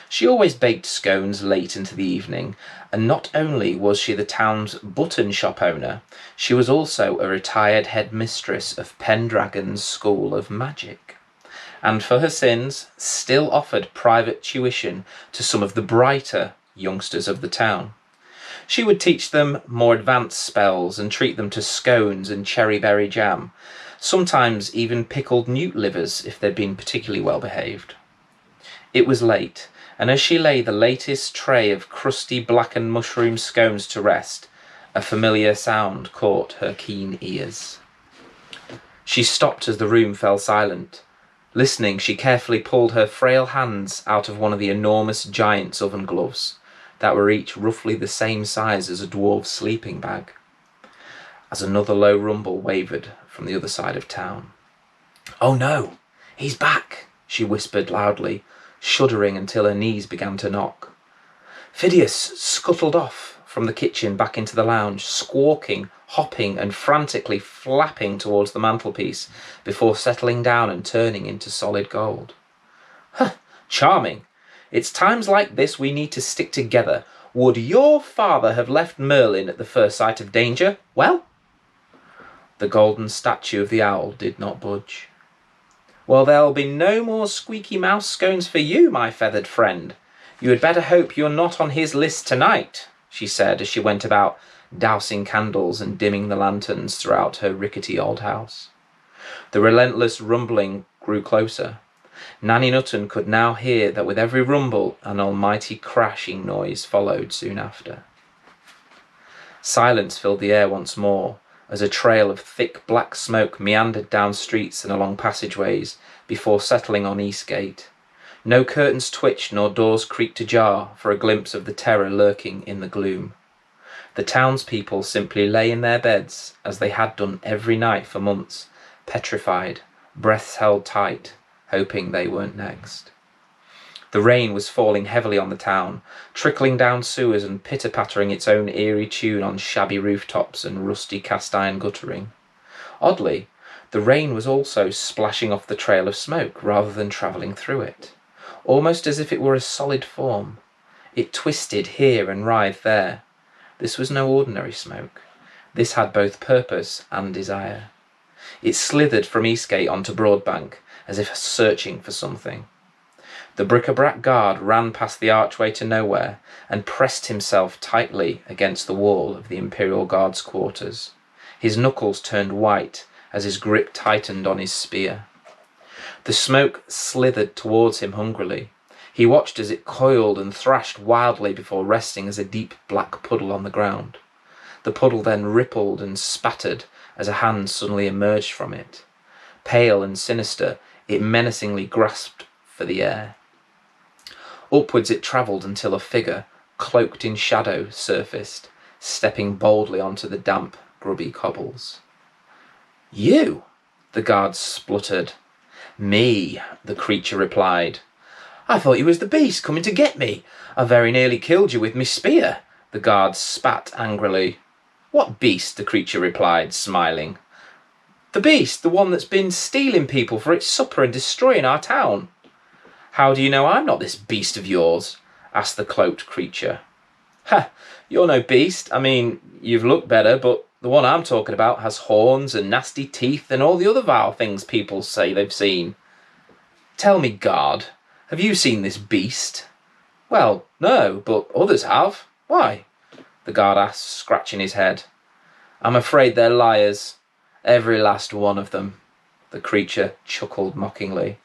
She always baked scones late into the evening, and not only was she the town's button shop owner, she was also a retired headmistress of Pendragon's School of Magic, and for her sins still offered private tuition to some of the brighter youngsters of the town. She would teach them more advanced spells and treat them to scones and cherry-berry jam, sometimes even pickled newt livers if they'd been particularly well behaved. It was late, and as she lay the latest tray of crusty blackened mushroom scones to rest, a familiar sound caught her keen ears. She stopped as the room fell silent. Listening, she carefully pulled her frail hands out of one of the enormous giant's oven gloves, that were each roughly the same size as a dwarf's sleeping bag, as another low rumble wavered from the other side of town. "Oh no, he's back," she whispered loudly, shuddering until her knees began to knock. Phidias scuttled off from the kitchen back into the lounge, squawking, hopping and frantically flapping towards the mantelpiece before settling down and turning into solid gold. "Huh, charming. It's times like this we need to stick together. Would your father have left Merlin at the first sight of danger? Well?" The golden statue of the owl did not budge. "Well, there'll be no more squeaky mouse scones for you, my feathered friend. You had better hope you're not on his list tonight," she said as she went about dousing candles and dimming the lanterns throughout her rickety old house. The relentless rumbling grew closer. Nanny Nutten could now hear that with every rumble an almighty crashing noise followed soon after. Silence filled the air once more, as a trail of thick black smoke meandered down streets and along passageways before settling on Eastgate. No curtains twitched nor doors creaked ajar for a glimpse of the terror lurking in the gloom. The townspeople simply lay in their beds, as they had done every night for months, petrified, breaths held tight, hoping they weren't next. The rain was falling heavily on the town, trickling down sewers and pitter-pattering its own eerie tune on shabby rooftops and rusty cast-iron guttering. Oddly, the rain was also splashing off the trail of smoke rather than travelling through it, almost as if it were a solid form. It twisted here and writhed there. This was no ordinary smoke. This had both purpose and desire. It slithered from Eastgate onto Broadbank, as if searching for something. The bric-a-brac guard ran past the archway to nowhere and pressed himself tightly against the wall of the Imperial Guard's quarters. His knuckles turned white as his grip tightened on his spear. The smoke slithered towards him hungrily. He watched as it coiled and thrashed wildly before resting as a deep black puddle on the ground. The puddle then rippled and spattered as a hand suddenly emerged from it. Pale and sinister, it menacingly grasped for the air. Upwards it travelled until a figure, cloaked in shadow, surfaced, stepping boldly onto the damp, grubby cobbles. "You?" the guard spluttered. "Me," the creature replied. "I thought you was the beast coming to get me. I very nearly killed you with me spear," the guard spat angrily. "What beast?" the creature replied, smiling. "The beast, the one that's been stealing people for its supper and destroying our town." "How do you know I'm not this beast of yours?" asked the cloaked creature. "Ha, you're no beast. I mean, you've looked better, but the one I'm talking about has horns and nasty teeth and all the other vile things people say they've seen." Tell me, guard, have you seen this beast? Well, no, but others have. Why? The guard asked, scratching his head. I'm afraid they're liars, every last one of them. The creature chuckled mockingly.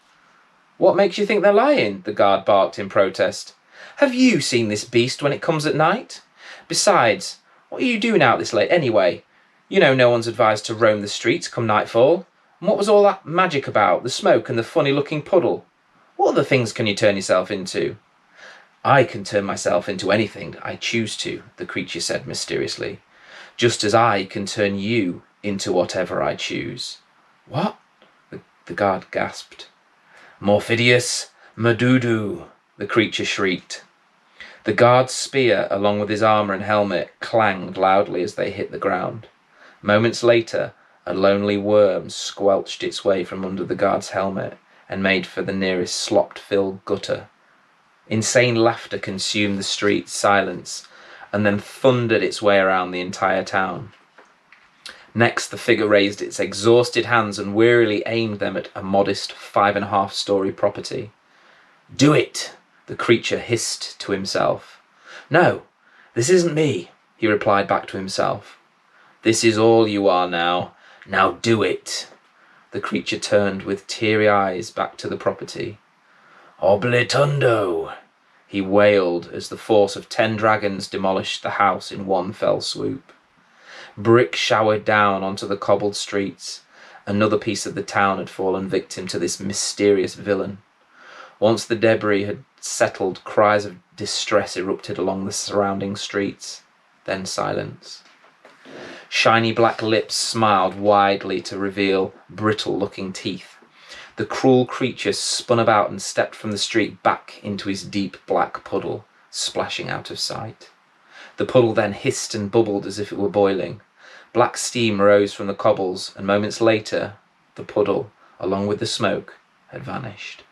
What makes you think they're lying? The guard barked in protest. Have you seen this beast when it comes at night? Besides, what are you doing out this late anyway? You know no one's advised to roam the streets come nightfall. And what was all that magic about, the smoke and the funny-looking puddle? What other things can you turn yourself into? I can turn myself into anything I choose to, the creature said mysteriously, just as I can turn you into whatever I choose. What? The guard gasped. Morphidius Madudu, the creature shrieked. The guard's spear, along with his armour and helmet, clanged loudly as they hit the ground. Moments later, a lonely worm squelched its way from under the guard's helmet and made for the nearest slop-filled gutter. Insane laughter consumed the street's silence and then thundered its way around the entire town. Next, the figure raised its exhausted hands and wearily aimed them at a modest 5.5-story property. Do it, the creature hissed to himself. No, this isn't me, he replied back to himself. This is all you are now. Now do it. The creature turned with teary eyes back to the property. Oblitundo, he wailed as the force of 10 dragons demolished the house in one fell swoop. Brick showered down onto the cobbled streets. Another piece of the town had fallen victim to this mysterious villain. Once the debris had settled, cries of distress erupted along the surrounding streets. Then silence. Shiny black lips smiled widely to reveal brittle-looking teeth. The cruel creature spun about and stepped from the street back into his deep black puddle, splashing out of sight. The puddle then hissed and bubbled as if it were boiling. Black steam rose from the cobbles, and moments later, the puddle, along with the smoke, had vanished.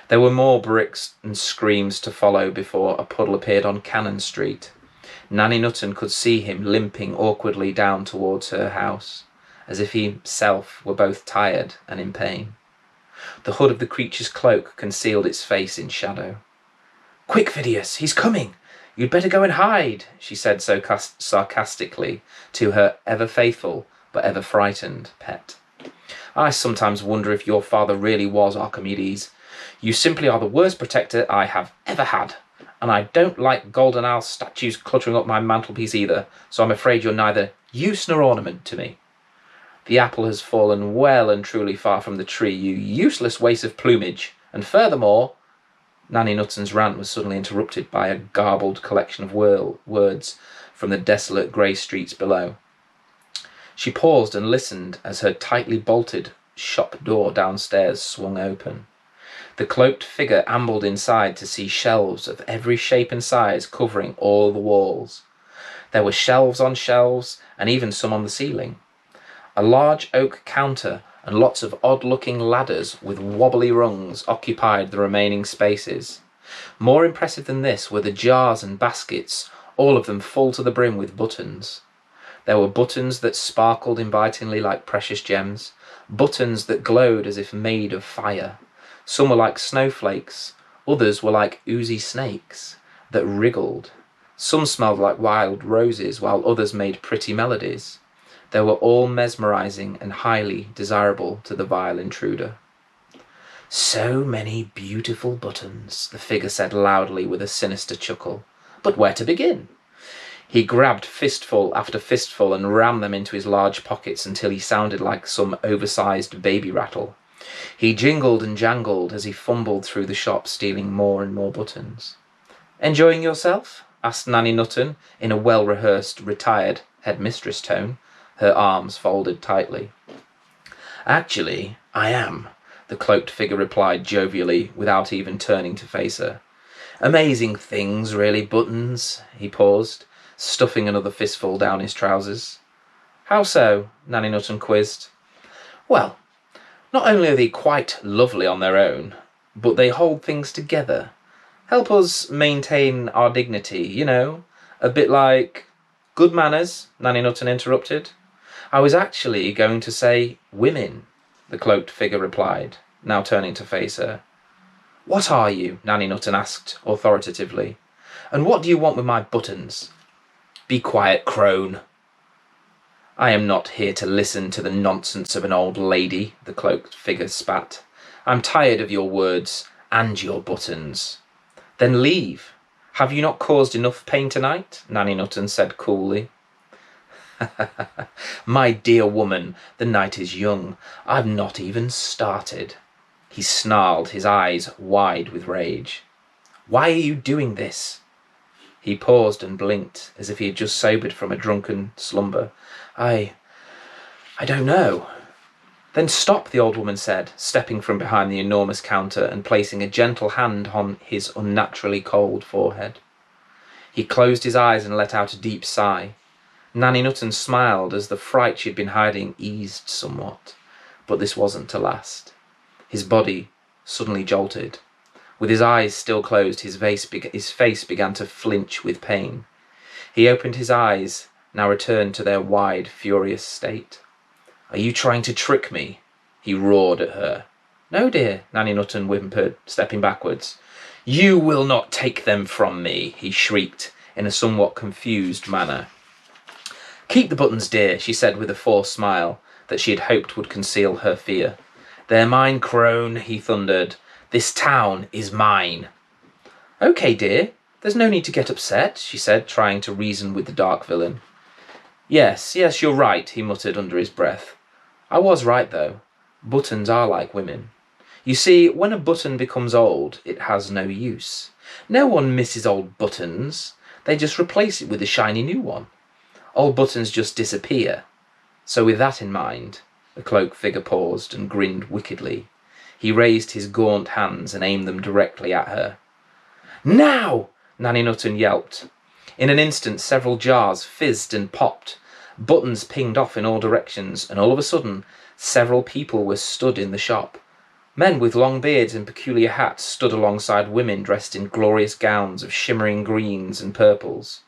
There were more bricks and screams to follow before a puddle appeared on Cannon Street. Nanny Nutten could see him limping awkwardly down towards her house, as if he himself were both tired and in pain. The hood of the creature's cloak concealed its face in shadow. Quick, Phidias, he's coming! You'd better go and hide, she said so sarcastically to her ever-faithful but ever-frightened pet. I sometimes wonder if your father really was Archimedes. You simply are the worst protector I have ever had, and I don't like golden owl statues cluttering up my mantelpiece either, so I'm afraid you're neither use nor ornament to me. The apple has fallen well and truly far from the tree, you useless waste of plumage, and furthermore... Nanny Nutten's rant was suddenly interrupted by a garbled collection of words from the desolate grey streets below. She paused and listened as her tightly bolted shop door downstairs swung open. The cloaked figure ambled inside to see shelves of every shape and size covering all the walls. There were shelves on shelves, and even some on the ceiling. A large oak counter and lots of odd-looking ladders with wobbly rungs occupied the remaining spaces. More impressive than this were the jars and baskets, all of them full to the brim with buttons. There were buttons that sparkled invitingly like precious gems, buttons that glowed as if made of fire. Some were like snowflakes, others were like oozy snakes that wriggled. Some smelled like wild roses, while others made pretty melodies. They were all mesmerising and highly desirable to the vile intruder. So many beautiful buttons, the figure said loudly with a sinister chuckle. But where to begin? He grabbed fistful after fistful and rammed them into his large pockets until he sounded like some oversized baby rattle. He jingled and jangled as he fumbled through the shop, stealing more and more buttons. Enjoying yourself? Asked Nanny Nutten in a well-rehearsed, retired headmistress tone, her arms folded tightly. Actually, I am, the cloaked figure replied jovially, without even turning to face her. Amazing things, really, buttons, he paused, stuffing another fistful down his trousers. How so? Nanny Nutten quizzed. Well, not only are they quite lovely on their own, but they hold things together. Help us maintain our dignity, you know, a bit like... Good manners, Nanny Nutten interrupted. I was actually going to say women, the cloaked figure replied. now turning to face her. "What are you?" Nanny Nutten asked authoritatively. "And what do you want with my buttons?" "Be quiet, crone." "I am not here to listen to the nonsense of an old lady," the cloaked figure spat. "I'm tired of your words and your buttons." "Then leave. Have you not caused enough pain tonight?" Nanny Nutten said coolly. "My dear woman, the night is young. I've not even started." He snarled, his eyes wide with rage. "Why are you doing this?" He paused and blinked, as if he had just sobered from a drunken slumber. I don't know." "Then stop," the old woman said, stepping from behind the enormous counter and placing a gentle hand on his unnaturally cold forehead. He closed his eyes and let out a deep sigh. Nanny Nutten smiled as the fright she had been hiding eased somewhat, but this wasn't to last. His body suddenly jolted. With his eyes still closed, his face began to flinch with pain. He opened his eyes, now returned to their wide, furious state. "Are you trying to trick me?" he roared at her. "No, dear," Nanny Nutten whimpered, stepping backwards. "You will not take them from me," he shrieked in a somewhat confused manner. "Keep the buttons, dear," she said with a forced smile that she had hoped would conceal her fear. "They're mine, crone," he thundered. "This town is mine." "Okay, dear, there's no need to get upset," she said, trying to reason with the dark villain. Yes, you're right," he muttered under his breath. "I was right, though. Buttons are like women. You see, when a button becomes old, it has no use. No one misses old buttons. They just replace it with a shiny new one. Old buttons just disappear. So with that in mind," the cloaked figure paused and grinned wickedly. He raised his gaunt hands and aimed them directly at her. "Now!" Nanny Nutten yelped. In an instant, several jars fizzed and popped. Buttons pinged off in all directions, and all of a sudden, several people were stood in the shop. Men with long beards and peculiar hats stood alongside women dressed in glorious gowns of shimmering greens and purples.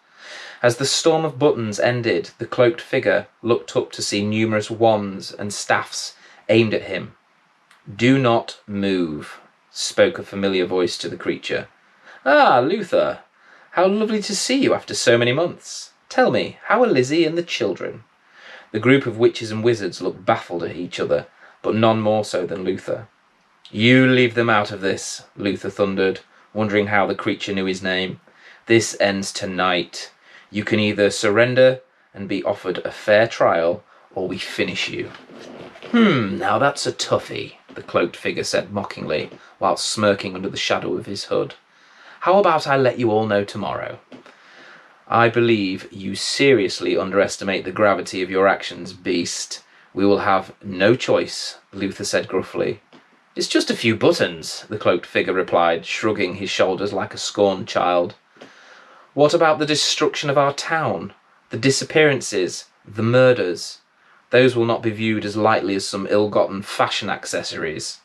As the storm of buttons ended, the cloaked figure looked up to see numerous wands and staffs aimed at him. "Do not move," spoke a familiar voice to the creature. "Ah, Luther! How lovely to see you after so many months. Tell me, how are Lizzie and the children?" The group of witches and wizards looked baffled at each other, but none more so than Luther. "You leave them out of this," Luther thundered, wondering how the creature knew his name. "This ends tonight. You can either surrender and be offered a fair trial, or we finish you." Now that's a toughie," the cloaked figure said mockingly, while smirking under the shadow of his hood. "How about I let you all know tomorrow?" "I believe you seriously underestimate the gravity of your actions, beast. We will have no choice," Luther said gruffly. "It's just a few buttons," the cloaked figure replied, shrugging his shoulders like a scorned child. "What about the destruction of our town? The disappearances? The murders? Those will not be viewed as lightly as some ill-gotten fashion accessories.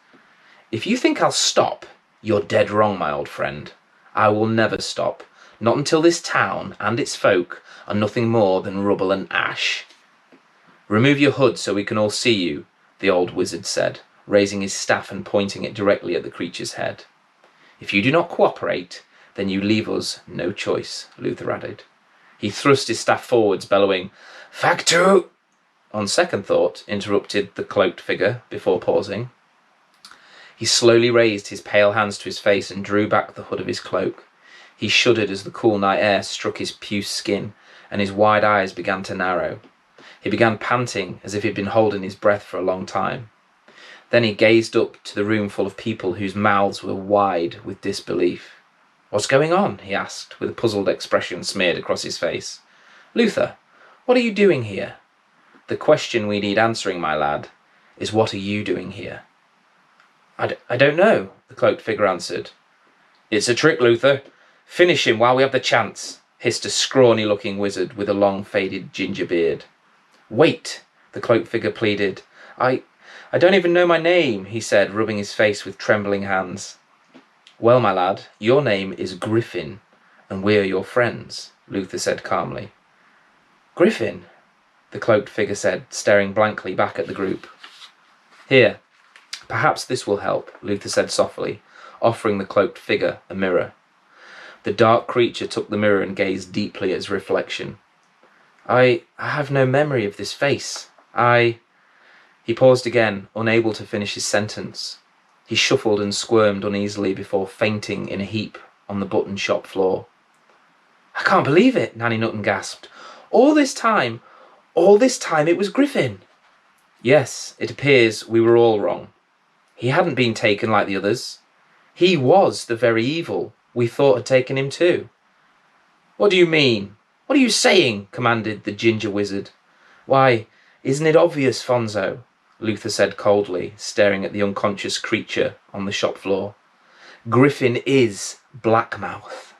If you think I'll stop, you're dead wrong, my old friend. I will never stop, not until this town and its folk are nothing more than rubble and ash." "Remove your hood so we can all see you," the old wizard said, raising his staff and pointing it directly at the creature's head. "If you do not cooperate, then you leave us no choice," Luther added. He thrust his staff forwards, bellowing, "Factu!" "On second thought," interrupted the cloaked figure before pausing. He slowly raised his pale hands to his face and drew back the hood of his cloak. He shuddered as the cool night air struck his puce skin, and his wide eyes began to narrow. He began panting as if he'd been holding his breath for a long time. Then he gazed up to the room full of people whose mouths were wide with disbelief. "What's going on?" he asked, with a puzzled expression smeared across his face. "Luther, what are you doing here?" "The question we need answering, my lad, is what are you doing here?" I don't know," the cloaked figure answered. "It's a trick, Luther. Finish him while we have the chance," hissed a scrawny-looking wizard with a long faded ginger beard. "Wait," the cloaked figure pleaded. I don't even know my name," he said, rubbing his face with trembling hands. "Well, my lad, your name is Griffin, and we're your friends," Luther said calmly. "Griffin?" the cloaked figure said, staring blankly back at the group. "Here, Perhaps this will help, Luther said softly, offering the cloaked figure a mirror. The dark creature took the mirror and gazed deeply at its reflection. I have no memory of this face. He paused again, unable to finish his sentence. He shuffled and squirmed uneasily before fainting in a heap on the button shop floor. I can't believe it, Nanny Nutton gasped. All this time it was Griffin. Yes, it appears we were all wrong. He hadn't been taken like the others. He was the very evil we thought had taken him too. What do you mean? What are you saying? Commanded the ginger wizard. Why, isn't it obvious, Fonzo? Luther said coldly, staring at the unconscious creature on the shop floor. Griffin is Blackmouth.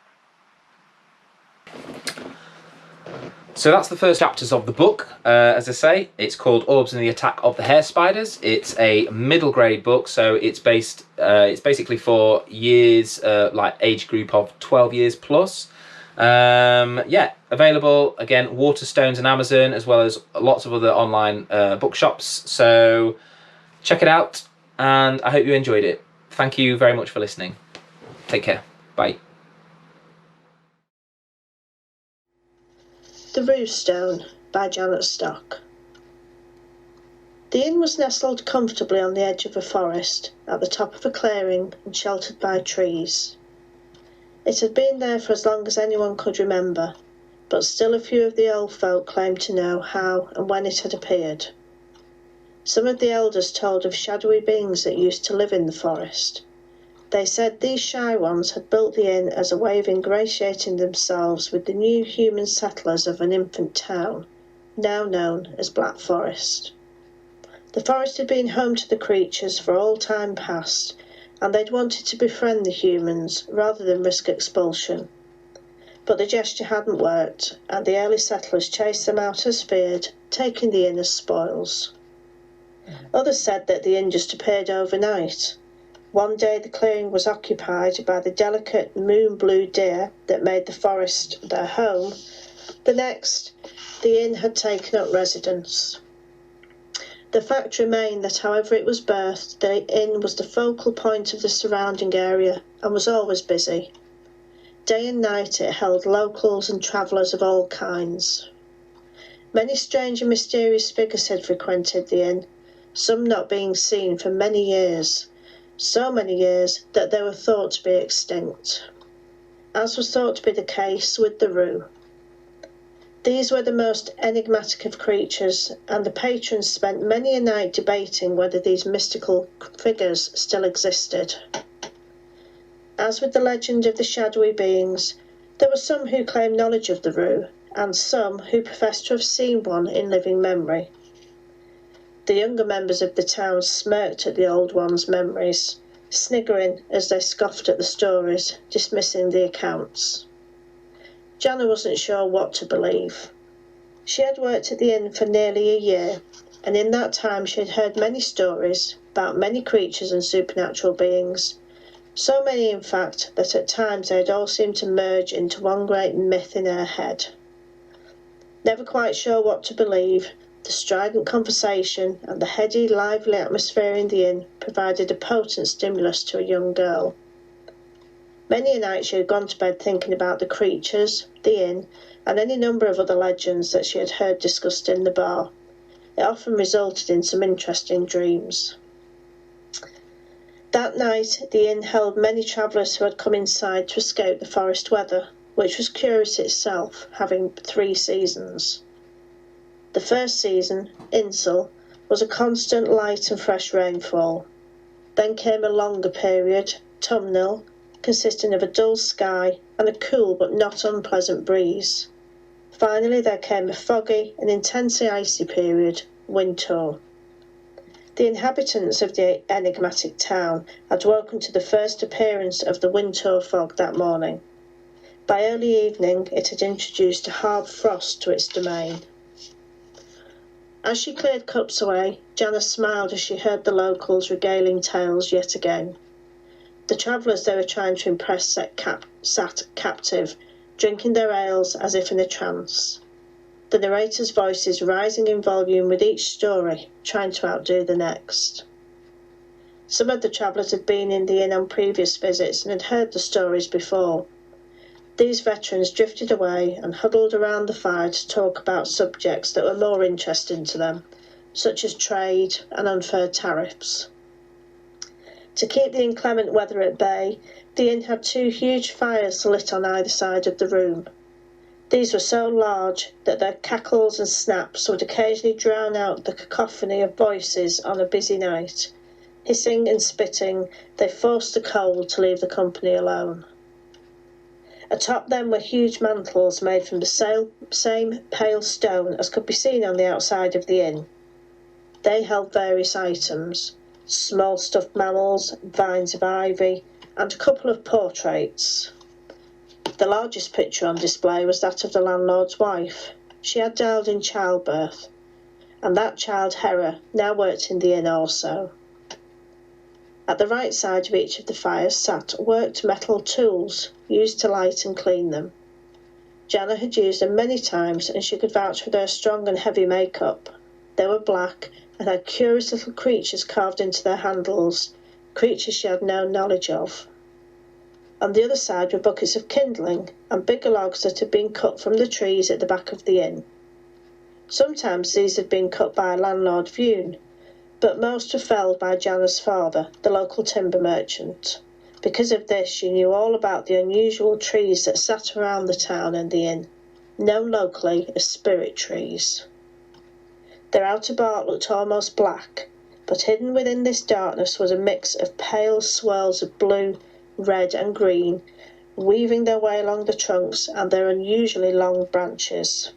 So that's the first chapters of the book. As I say, it's called Orbs and the Attack of the Hair Spiders. It's a middle grade book, so it's basically for years, like age group of 12 years plus. Yeah, available again, Waterstones and Amazon, as well as lots of other online bookshops. So check it out, and I hope you enjoyed it. Thank you very much for listening. Take care. Bye.
The Roostone by Janet Stock. The inn was nestled comfortably on the edge of a forest, at the top of a clearing and sheltered by trees. It had been there for as long as anyone could remember, but still a few of the old folk claimed to know how and when it had appeared. Some of the elders told of shadowy beings that used to live in the forest. They said these shy ones had built the inn as a way of ingratiating themselves with the new human settlers of an infant town, now known as Black Forest. The forest had been home to the creatures for all time past, and they'd wanted to befriend the humans rather than risk expulsion. But the gesture hadn't worked, and the early settlers chased them out as feared, taking the inn as spoils. Others said that the inn just appeared overnight. One day the clearing was occupied by the delicate moon-blue deer that made the forest their home. The next, the inn had taken up residence. The fact remained that however it was birthed, the inn was the focal point of the surrounding area and was always busy. Day and night it held locals and travellers of all kinds. Many strange and mysterious figures had frequented the inn, some not being seen for many years, so many years that they were thought to be extinct, as was thought to be the case with the Roo. These were the most enigmatic of creatures, and the patrons spent many a night debating whether these mystical figures still existed. As with the legend of the shadowy beings, there were some who claimed knowledge of the Roo, and some who professed to have seen one in living memory. The younger members of the town smirked at the old one's memories, sniggering as they scoffed at the stories, dismissing the accounts. Jana wasn't sure what to believe. She had worked at the inn for nearly a year, and in that time she had heard many stories about many creatures and supernatural beings, so many in fact that at times they had all seemed to merge into one great myth in her head. Never quite sure what to believe, the strident conversation and the heady, lively atmosphere in the inn provided a potent stimulus to a young girl. Many a night she had gone to bed thinking about the creatures, the inn, and any number of other legends that she had heard discussed in the bar. It often resulted in some interesting dreams. That night the inn held many travellers who had come inside to escape the forest weather, which was curious itself, having 3 seasons. The first season, Insel, was a constant light and fresh rainfall. Then came a longer period, Tumnil, consisting of a dull sky and a cool but not unpleasant breeze. Finally there came a foggy and intensely icy period, Winter. The inhabitants of the enigmatic town had woken to the first appearance of the Winter fog that morning. By early evening it had introduced a hard frost to its domain. As she cleared cups away, Jana smiled as she heard the locals regaling tales yet again. The travellers they were trying to impress sat captive, drinking their ales as if in a trance, the narrators' voices rising in volume with each story, trying to outdo the next. Some of the travellers had been in the inn on previous visits and had heard the stories before. These veterans drifted away and huddled around the fire to talk about subjects that were more interesting to them, such as trade and unfair tariffs. To keep the inclement weather at bay, the inn had 2 huge fires lit on either side of the room. These were so large that their cackles and snaps would occasionally drown out the cacophony of voices on a busy night. Hissing and spitting, they forced the cold to leave the company alone. Atop them were huge mantles made from the same pale stone as could be seen on the outside of the inn. They held various items: small stuffed mammals, vines of ivy, and a couple of portraits. The largest picture on display was that of the landlord's wife. She had died in childbirth, and that child, Hera, now worked in the inn also. At the right side of each of the fires sat worked metal tools, used to light and clean them. Jana had used them many times, and she could vouch for their strong and heavy makeup. They were black and had curious little creatures carved into their handles, creatures she had no knowledge of. On the other side were buckets of kindling and bigger logs that had been cut from the trees at the back of the inn. Sometimes these had been cut by landlord Vune, but most were felled by Jana's father, the local timber merchant. Because of this, she knew all about the unusual trees that sat around the town and the inn, known locally as spirit trees. Their outer bark looked almost black, but hidden within this darkness was a mix of pale swirls of blue, red and green, weaving their way along the trunks and their unusually long branches.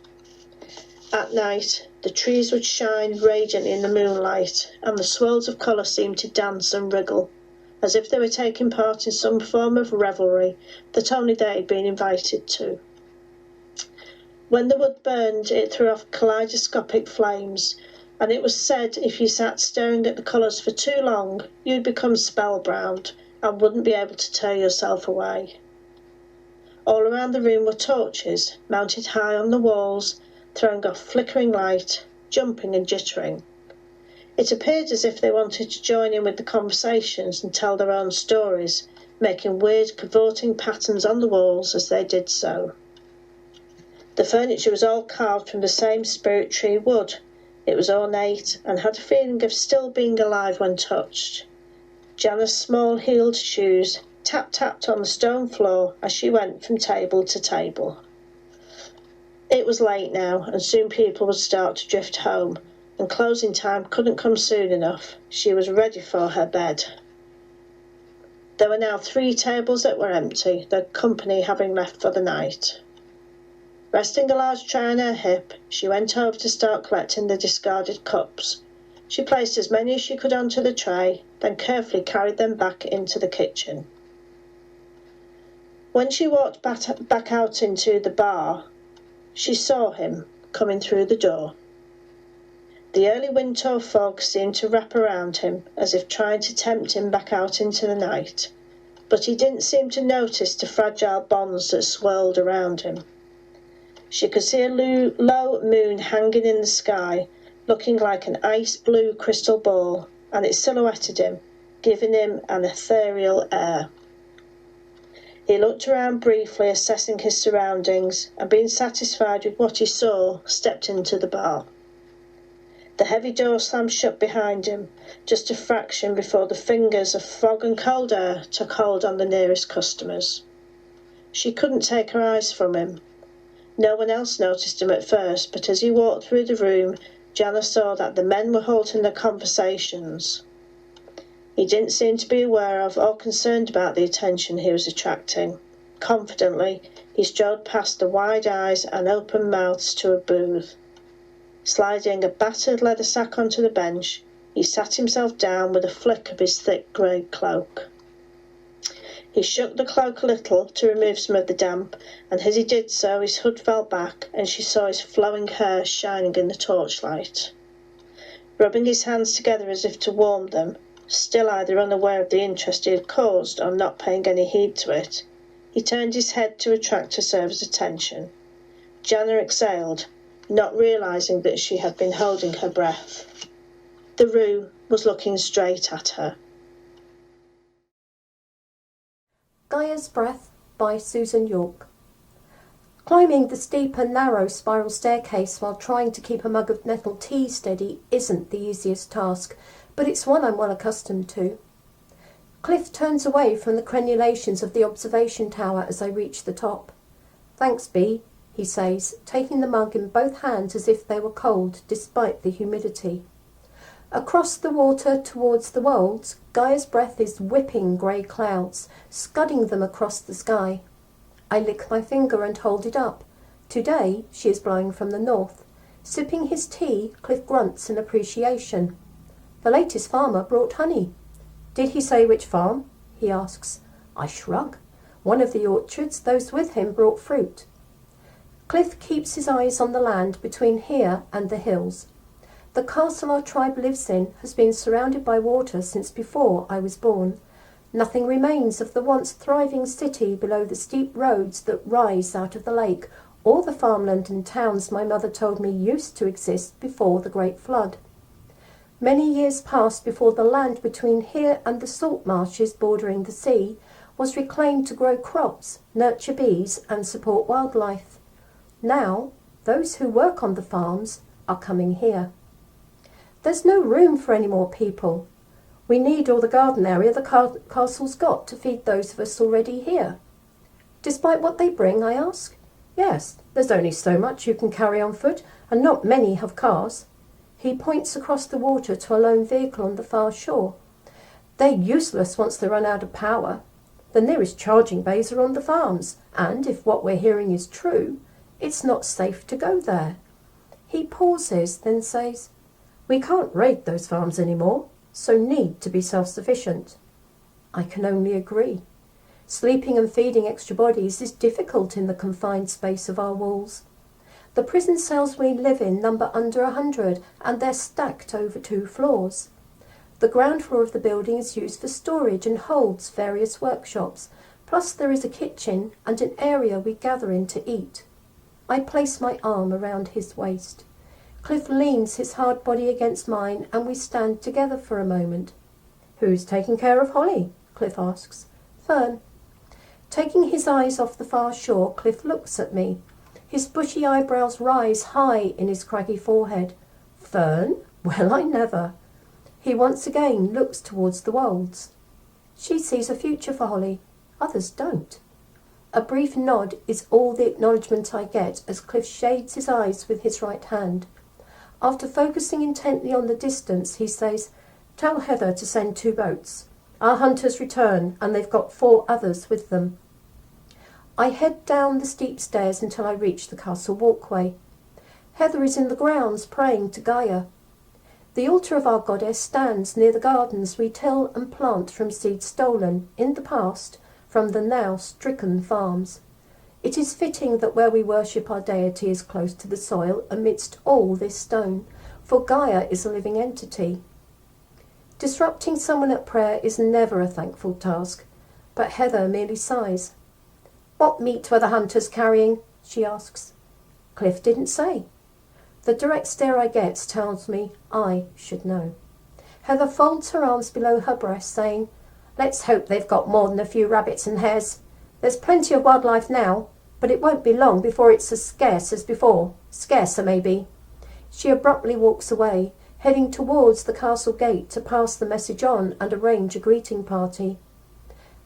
At night, the trees would shine radiantly in the moonlight, and the swirls of colour seemed to dance and wriggle, as if they were taking part in some form of revelry that only they had been invited to. When the wood burned, it threw off kaleidoscopic flames, and it was said if you sat staring at the colours for too long, you'd become spellbound and wouldn't be able to tear yourself away. All around the room were torches, mounted high on the walls, throwing off flickering light, jumping and jittering. It appeared as if they wanted to join in with the conversations and tell their own stories, making weird cavorting patterns on the walls as they did so. The furniture was all carved from the same spirit tree wood. It was ornate and had a feeling of still being alive when touched. Jana's small-heeled shoes tap-tapped on the stone floor as she went from table to table. It was late now, and soon people would start to drift home, and closing time couldn't come soon enough. She was ready for her bed. There were now 3 tables that were empty, the company having left for the night. Resting a large tray on her hip, she went over to start collecting the discarded cups. She placed as many as she could onto the tray, then carefully carried them back into the kitchen. When she walked back out into the bar, she saw him coming through the door. The early winter fog seemed to wrap around him, as if trying to tempt him back out into the night, but he didn't seem to notice the fragile bonds that swirled around him. She could see a low moon hanging in the sky, looking like an ice-blue crystal ball, and it silhouetted him, giving him an ethereal air. He looked around briefly, assessing his surroundings, and being satisfied with what he saw, stepped into the bar. The heavy door slammed shut behind him, just a fraction before the fingers of fog and cold air took hold on the nearest customers. She couldn't take her eyes from him. No one else noticed him at first, but as he walked through the room, Jana saw that the men were halting their conversations. He didn't seem to be aware of or concerned about the attention he was attracting. Confidently, he strode past the wide eyes and open mouths to a booth. Sliding a battered leather sack onto the bench, he sat himself down with a flick of his thick grey cloak. He shook the cloak a little to remove some of the damp, and as he did so his hood fell back and she saw his flowing hair shining in the torchlight. Rubbing his hands together as if to warm them, still either unaware of the interest he had caused or not paying any heed to it, he turned his head to attract her server's attention. Jana exhaled, not realising that she had been holding her breath. The Roo was looking straight at her.
Gaia's Breath by Susan York. Climbing the steep and narrow spiral staircase while trying to keep a mug of metal tea steady isn't the easiest task, but it's one I'm well accustomed to. Cliff turns away from the crenulations of the observation tower as I reach the top. "Thanks, Bee," he says, taking the mug in both hands as if they were cold despite the humidity. Across the water towards the wolds, Gaia's Breath is whipping grey clouds, scudding them across the sky. I lick my finger and hold it up. Today she is blowing from the north. Sipping his tea, Cliff grunts in appreciation. "The latest farmer brought honey." "Did he say which farm?" he asks. I shrug. "One of the orchards, those with him brought fruit." Cliff keeps his eyes on the land between here and the hills. The castle our tribe lives in has been surrounded by water since before I was born. Nothing remains of the once thriving city below the steep roads that rise out of the lake, or the farmland and towns my mother told me used to exist before the Great Flood. Many years passed before the land between here and the salt marshes bordering the sea was reclaimed to grow crops, nurture bees, and support wildlife. Now, those who work on the farms are coming here. There's no room for any more people. We need all the garden area the castle's got to feed those of us already here. Despite what they bring, I ask? Yes, there's only so much you can carry on foot, and not many have cars. He points across the water to a lone vehicle on the far shore. They're useless once they run out of power. The nearest charging bays are on the farms, and if what we're hearing is true, it's not safe to go there. He pauses, then says, "We can't raid those farms anymore, so need to be self-sufficient." I can only agree. Sleeping and feeding extra bodies is difficult in the confined space of our walls. The prison cells we live in number under 100, and they're stacked over 2 floors. The ground floor of the building is used for storage and holds various workshops, plus there is a kitchen and an area we gather in to eat. I place my arm around his waist. Cliff leans his hard body against mine and we stand together for a moment. "Who's taking care of Holly?" Cliff asks. "Fern." Taking his eyes off the far shore, Cliff looks at me. His bushy eyebrows rise high in his craggy forehead. "Fern? Well, I never." He once again looks towards the wolds. "She sees a future for Holly. Others don't." A brief nod is all the acknowledgement I get as Cliff shades his eyes with his right hand. After focusing intently on the distance, he says, "Tell Heather to send 2 boats. Our hunters return, and they've got 4 others with them." I head down the steep stairs until I reach the castle walkway. Heather is in the grounds praying to Gaia. The altar of our goddess stands near the gardens we till and plant from seeds stolen, in the past, from the now stricken farms. It is fitting that where we worship our deity is close to the soil amidst all this stone, for Gaia is a living entity. Disrupting someone at prayer is never a thankful task, but Heather merely sighs. "What meat were the hunters carrying?" she asks. Cliff didn't say. The direct stare I get tells me I should know. Heather folds her arms below her breast, saying, "Let's hope they've got more than a few rabbits and hares. There's plenty of wildlife now, but it won't be long before it's as scarce as before. Scarcer, maybe." She abruptly walks away, heading towards the castle gate to pass the message on and arrange a greeting party.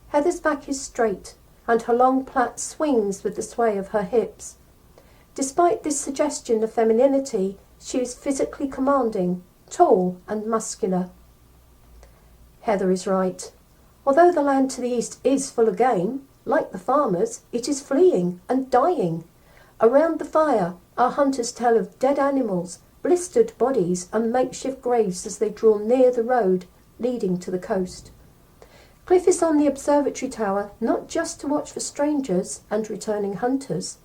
Heather's back is straight, and her long plait swings with the sway of her hips. Despite this suggestion of femininity, she is physically commanding, tall and muscular. Heather is right. Although the land to the east is full of game, like the farmers, it is fleeing and dying. Around the fire, our hunters tell of dead animals, blistered bodies, and makeshift graves as they draw near the road leading to the coast. Cliff is on the observatory tower not just to watch for strangers and returning hunters.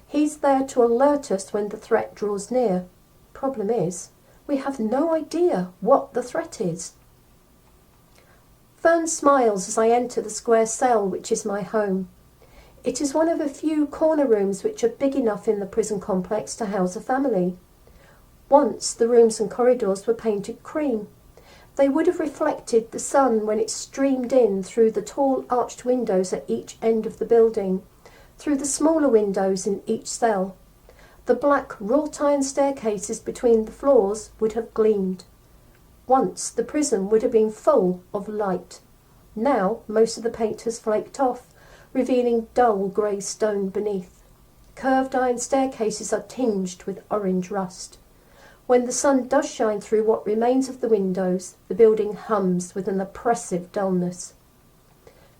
He's there to alert us when the threat draws near. Problem is, we have no idea what the threat is. Fern smiles as I enter the square cell which is my home. It is one of a few corner rooms which are big enough in the prison complex to house a family. Once the rooms and corridors were painted cream. They would have reflected the sun when it streamed in through the tall arched windows at each end of the building, through the smaller windows in each cell. The black wrought iron staircases between the floors would have gleamed. Once the prison would have been full of light. Now most of the paint has flaked off, revealing dull grey stone beneath. Curved iron staircases are tinged with orange rust. When the sun does shine through what remains of the windows, the building hums with an oppressive dullness.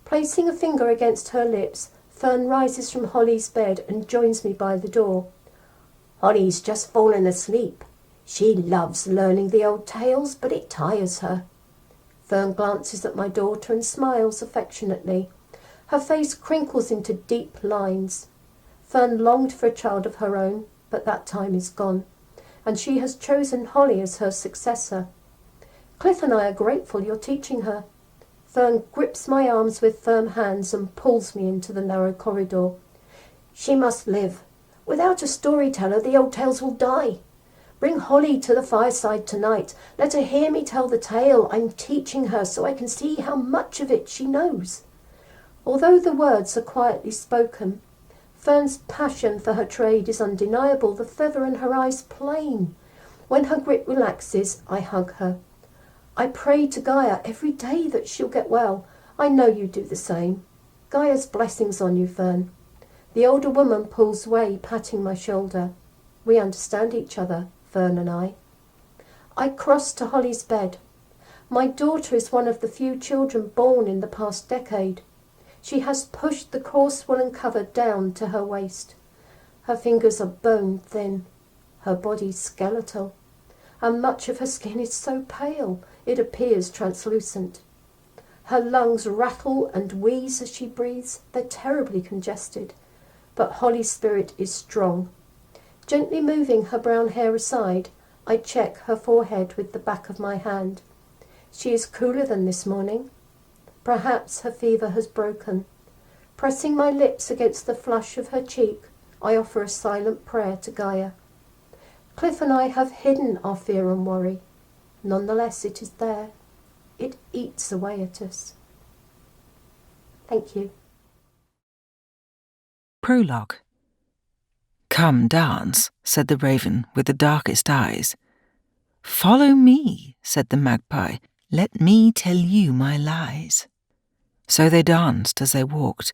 Placing a finger against her lips, Fern rises from Holly's bed and joins me by the door. Holly's just fallen asleep. She loves learning the old tales, but it tires her. Fern glances at my daughter and smiles affectionately. Her face crinkles into deep lines. Fern longed for a child of her own, but that time is gone, and she has chosen Holly as her successor. Cliff and I are grateful you're teaching her. Fern grips my arms with firm hands and pulls me into the narrow corridor. She must live. Without a storyteller, the old tales will die. Bring Holly to the fireside tonight. Let her hear me tell the tale I'm teaching her so I can see how much of it she knows. Although the words are quietly spoken, Fern's passion for her trade is undeniable, the feather in her eyes plain. When her grip relaxes, I hug her. I pray to Gaia every day that she'll get well. I know you do the same. Gaia's blessings on you, Fern. The older woman pulls away, patting my shoulder. We understand each other, Fern and I. I cross to Holly's bed. My daughter is one of the few children born in the past decade. She has pushed the coarse woolen cover down to her waist. Her fingers are bone thin, her body skeletal, and much of her skin is so pale it appears translucent. Her lungs rattle and wheeze as she breathes. They're terribly congested, but Holly's spirit is strong. Gently moving her brown hair aside, I check her forehead with the back of my hand. She is cooler than this morning. Perhaps her fever has broken. Pressing my lips against the flush of her cheek, I offer a silent prayer to Gaia. Cliff and I have hidden our fear and worry. Nonetheless, it is there. It eats away at us. Thank you.
Prologue. Come dance, said the raven with the darkest eyes. Follow me, said the magpie. Let me tell you my lies. So they danced as they walked,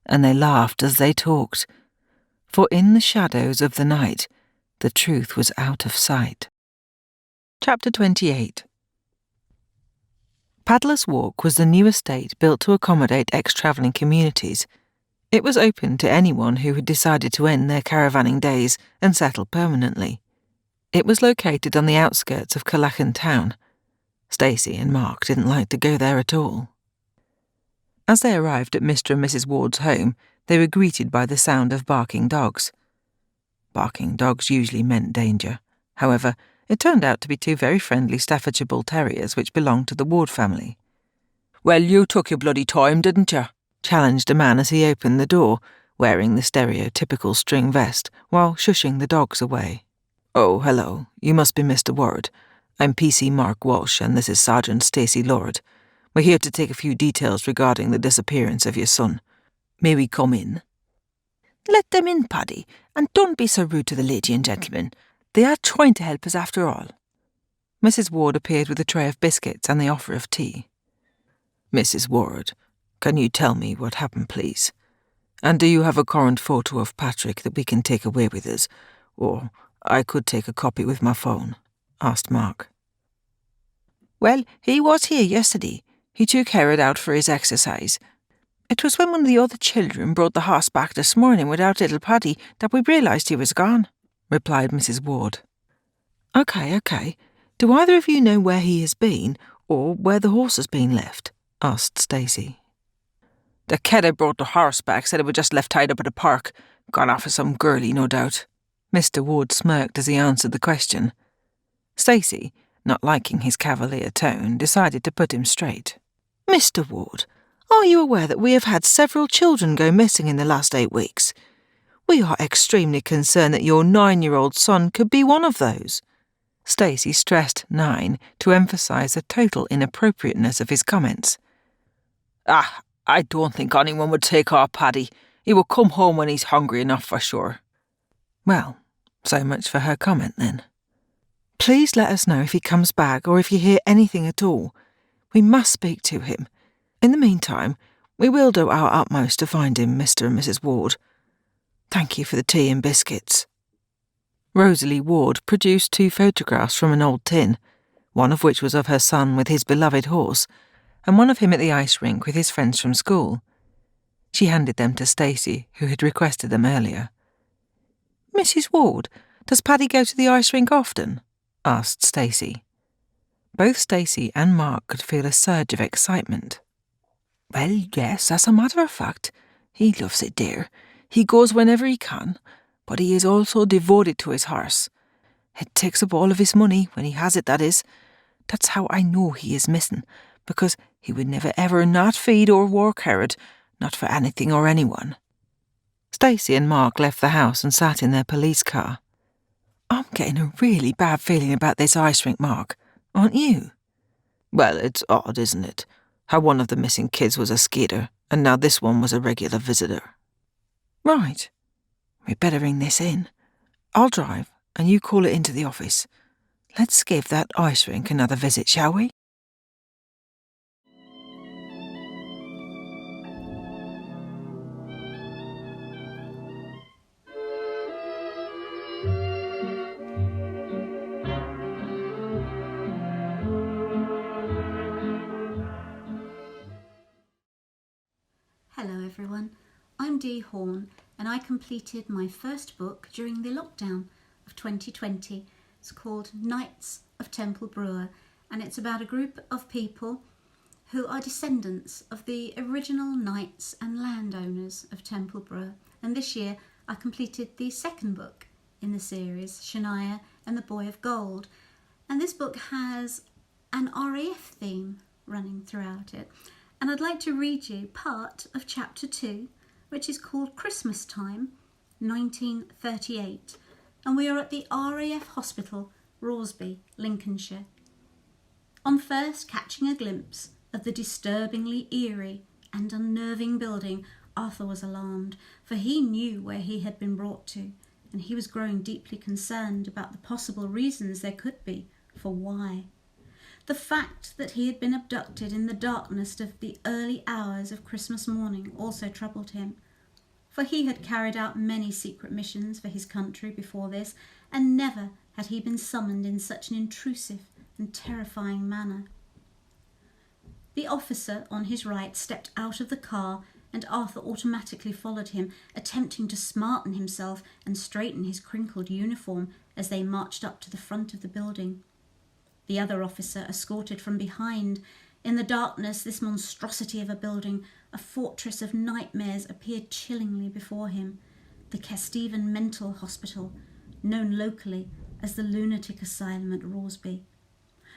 and they laughed as they talked, for in the shadows of the night the truth was out of sight. Chapter 28. Paddler's Walk was the new estate built to accommodate ex-travelling communities. It was open to anyone who had decided to end their caravanning days and settle permanently. It was located on the outskirts of Callachan town. Stacey and Mark didn't like to go there at all. As they arrived at Mr. and Mrs. Ward's home, they were greeted by the sound of barking dogs. Barking dogs usually meant danger. However, it turned out to be two very friendly Staffordshire Bull Terriers which belonged to the Ward family. "Well, you took your bloody time, didn't you?" challenged a man as he opened the door, wearing the stereotypical string vest, while shushing the dogs away. "Oh, hello. You must be Mr. Ward. I'm PC Mark Walsh, and this is Sergeant Stacey Lord. We're here to take a few details regarding the disappearance of your son. May we come in?" "Let them in, Paddy, and don't be so rude to the lady and gentleman. They are trying to help us after all." Mrs. Ward appeared with a tray of biscuits and the offer of tea. "Mrs. Ward, can you tell me what happened, please? And do you have a current photo of Patrick that we can take away with us? Or I could take a copy with my phone," asked Mark. "Well, he was here yesterday. He took Herod out for his exercise. It was when one of the other children brought the horse back this morning without little Paddy that we realised he was gone," replied Mrs. Ward. Okay. Do either of you know where he has been, or where the horse has been left?" asked Stacey. "The kid who brought the horse back said it was just left tied up at the park. Gone off with some girlie, no doubt." Mr. Ward smirked as he answered the question. Stacey, not liking his cavalier tone, decided to put him straight. "Mr. Ward, are you aware that we have had several children go missing in the last 8 weeks? We are extremely concerned that your 9-year-old son could be one of those." Stacey stressed 9 to emphasise the total inappropriateness of his comments. "Ah, I don't think anyone would take our Paddy. He will come home when he's hungry enough for sure." Well, so much for her comment then. "Please let us know if he comes back or if you hear anything at all. We must speak to him. In the meantime, we will do our utmost to find him, Mr. and Mrs. Ward. Thank you for the tea and biscuits." Rosalie Ward produced 2 photographs from an old tin, one of which was of her son with his beloved horse, and one of him at the ice rink with his friends from school. She handed them to Stacey, who had requested them earlier. "Mrs. Ward, does Paddy go to the ice rink often?" asked Stacey. Both Stacey and Mark could feel a surge of excitement. "Well, yes, as a matter of fact. He loves it there. He goes whenever he can, but he is also devoted to his horse. It takes up all of his money, when he has it, that is. That's how I know he is missing, because he would never ever not feed or work hard, not for anything or anyone." Stacey and Mark left the house and sat in their police car. "I'm getting a really bad feeling about this ice rink, Mark, aren't you?" "Well, it's odd, isn't it? How one of the missing kids was a skater, and now this one was a regular visitor." "Right. We'd better ring this in. I'll drive, and you call it into the office. Let's give that ice rink another visit, shall we?"
Hello everyone, I'm Dee Horn and I completed my first book during the lockdown of 2020. It's called Knights of Temple Brewer and it's about a group of people who are descendants of the original knights and landowners of Temple Brewer. And this year I completed the second book in the series, Shania and the Boy of Gold. And this book has an RAF theme running throughout it. And I'd like to read you part of chapter 2, which is called Christmas Time, 1938. And we are at the RAF Hospital, Roresby, Lincolnshire. On first catching a glimpse of the disturbingly eerie and unnerving building, Arthur was alarmed, for he knew where he had been brought to, and he was growing deeply concerned about the possible reasons there could be for why. The fact that he had been abducted in the darkness of the early hours of Christmas morning also troubled him, for he had carried out many secret missions for his country before this, and never had he been summoned in such an intrusive and terrifying manner. The officer on his right stepped out of the car, and Arthur automatically followed him, attempting to smarten himself and straighten his crinkled uniform as they marched up to the front of the building. The other officer escorted from behind. In the darkness, this monstrosity of a building, a fortress of nightmares, appeared chillingly before him. The Kesteven Mental Hospital, known locally as the Lunatic Asylum at Roresby.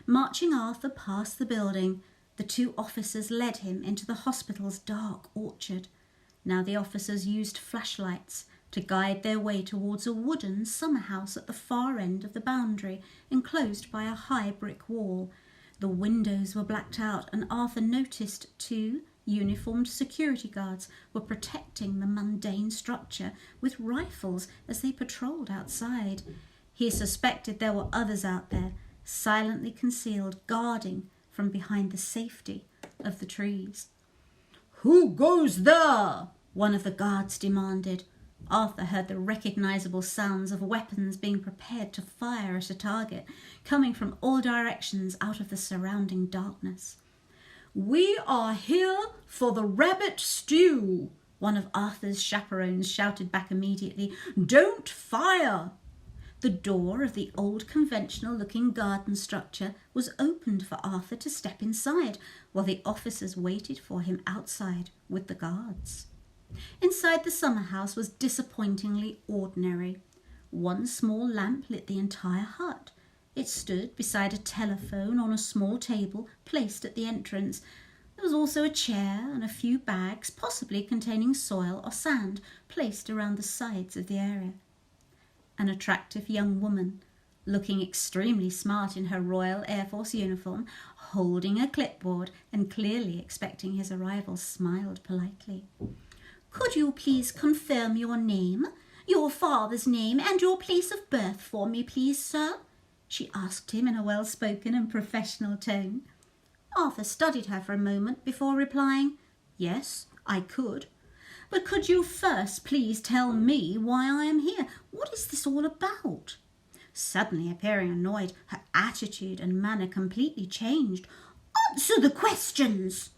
Marching Arthur past the building, the 2 officers led him into the hospital's dark orchard. Now the officers used flashlights to guide their way towards a wooden summer house at the far end of the boundary, enclosed by a high brick wall. The windows were blacked out, and Arthur noticed 2 uniformed security guards were protecting the mundane structure with rifles as they patrolled outside. He suspected there were others out there, silently concealed, guarding from behind the safety of the trees. "Who goes there?" one of the guards demanded. Arthur heard the recognisable sounds of weapons being prepared to fire at a target, coming from all directions out of the surrounding darkness. "We are here for the rabbit stew," one of Arthur's chaperones shouted back immediately. "Don't fire!" The door of the old conventional-looking garden structure was opened for Arthur to step inside, while the officers waited for him outside with the guards. Inside the summer house was disappointingly ordinary. One small lamp lit the entire hut. It stood beside a telephone on a small table placed at the entrance. There was also a chair and a few bags, possibly containing soil or sand, placed around the sides of the area. An attractive young woman, looking extremely smart in her Royal Air Force uniform, holding a clipboard and clearly expecting his arrival, smiled politely. "Could you please confirm your name, your father's name, and your place of birth for me, please, sir?" she asked him in a well-spoken and professional tone. Arthur studied her for a moment before replying, "Yes, I could. But could you first please tell me why I am here? What is this all about?" Suddenly appearing annoyed, her attitude and manner completely changed. "Answer the questions!"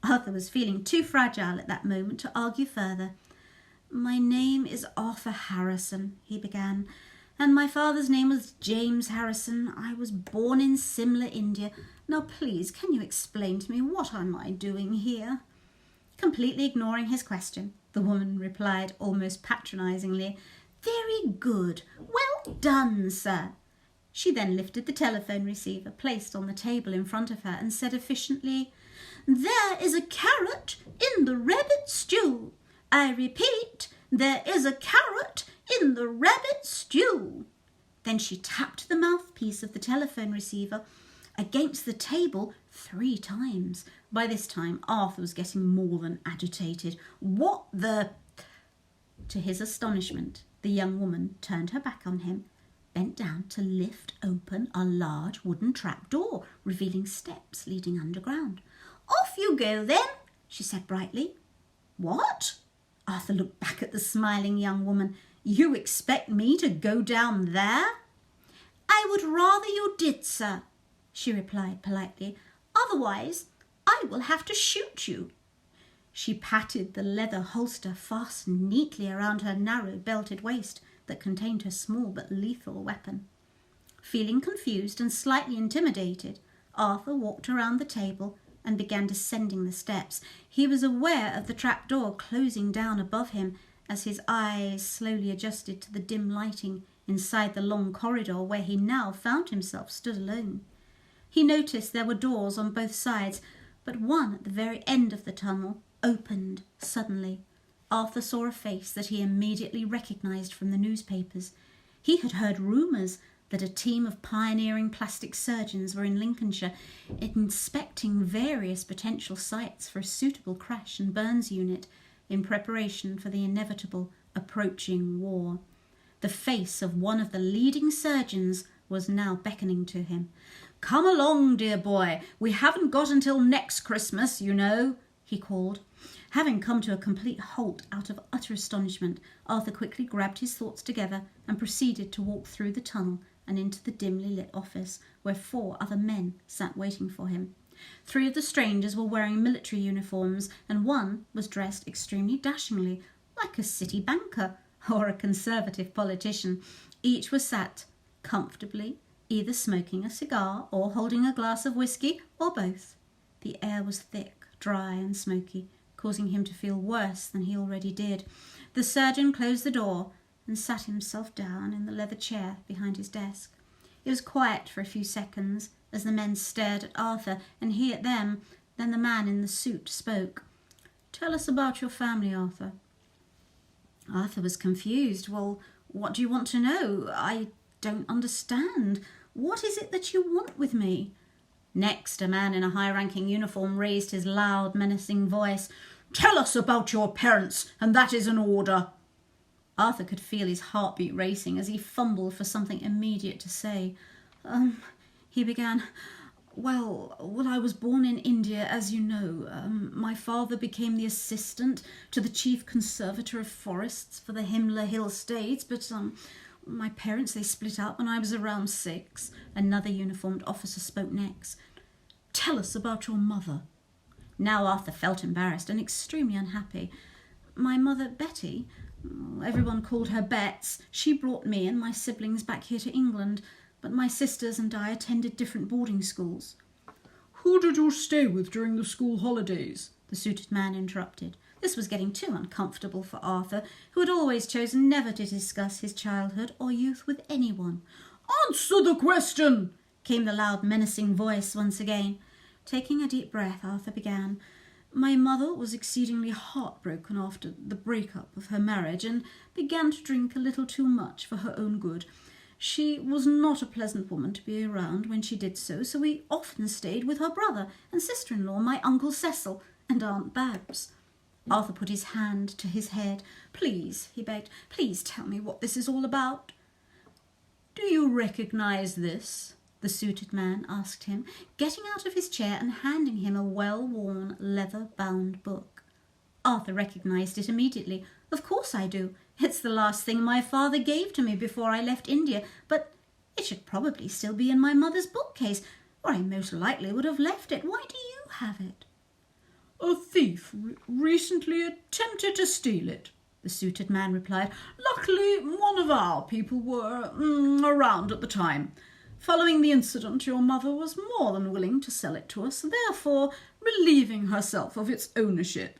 Arthur was feeling too fragile at that moment to argue further. "My name is Arthur Harrison," he began, "and my father's name was James Harrison. I was born in Simla, India. Now please, can you explain to me what am I doing here?" Completely ignoring his question, the woman replied almost patronisingly, "Very good. Well done, sir." She then lifted the telephone receiver placed on the table in front of her and said efficiently, "There is a carrot in the rabbit stew. I repeat, there is a carrot in the rabbit stew." Then she tapped the mouthpiece of the telephone receiver against the table 3 times. By this time, Arthur was getting more than agitated. "What the—" To his astonishment, the young woman turned her back on him, bent down to lift open a large wooden trap door, revealing steps leading underground. "Off you go, then," she said brightly. "What?" Arthur looked back at the smiling young woman. "You expect me to go down there?" "I would rather you did, sir," she replied politely. "Otherwise, I will have to shoot you." She patted the leather holster fastened neatly around her narrow belted waist that contained her small but lethal weapon. Feeling confused and slightly intimidated, Arthur walked around the table and began descending the steps. He was aware of the trapdoor closing down above him as his eyes slowly adjusted to the dim lighting inside the long corridor where he now found himself stood alone. He noticed there were doors on both sides, but one at the very end of the tunnel opened suddenly. Arthur saw a face that he immediately recognised from the newspapers. He had heard rumours that a team of pioneering plastic surgeons were in Lincolnshire inspecting various potential sites for a suitable crash and burns unit in preparation for the inevitable approaching war. The face of one of the leading surgeons was now beckoning to him. "Come along, dear boy. We haven't got until next Christmas, you know," he called. Having come to a complete halt out of utter astonishment, Arthur quickly grabbed his thoughts together and proceeded to walk through the tunnel and into the dimly lit office, where 4 other men sat waiting for him. 3 of the strangers were wearing military uniforms, and one was dressed extremely dashingly, like a city banker or a Conservative politician. Each was sat comfortably, either smoking a cigar or holding a glass of whisky, or both. The air was thick, dry and smoky, causing him to feel worse than he already did. The surgeon closed the door and sat himself down in the leather chair behind his desk. It was quiet for a few seconds as the men stared at Arthur and he at them. Then the man in the suit spoke. "Tell us about your family, Arthur." Arthur was confused. "Well, what do you want to know? I don't understand. What is it that you want with me?" Next, a man in a high-ranking uniform raised his loud, menacing voice. "Tell us about your parents, and that is an order." Arthur could feel his heartbeat racing as he fumbled for something immediate to say. He began, Well, I was born in India, as you know. My father became the assistant to the chief conservator of forests for the Himla Hill States, but my parents, they split up when I was around 6. Another uniformed officer spoke next. "Tell us about your mother." Now Arthur felt embarrassed and extremely unhappy. "My mother, Betty, everyone called her Bets. She brought me and my siblings back here to England, but my sisters and I attended different boarding schools." "Who did you stay with during the school holidays?" the suited man interrupted. This was getting too uncomfortable for Arthur, who had always chosen never to discuss his childhood or youth with anyone. "Answer the question!" came the loud, menacing voice once again. Taking a deep breath, Arthur began. "My mother was exceedingly heartbroken after the break-up of her marriage and began to drink a little too much for her own good. She was not a pleasant woman to be around when she did so, so we often stayed with her brother and sister-in-law, my Uncle Cecil and Aunt Babs. Arthur put his hand to his head. "Please," he begged, "please tell me what this is all about." "Do you recognise this?" the suited man asked him, getting out of his chair and handing him a well-worn, leather-bound book. Arthur recognised it immediately. "Of course I do. It's the last thing my father gave to me before I left India, but it should probably still be in my mother's bookcase, where I most likely would have left it. Why do you have it?" "A thief recently attempted to steal it," the suited man replied. "Luckily, one of our people were around at the time. Following the incident, your mother was more than willing to sell it to us, therefore relieving herself of its ownership."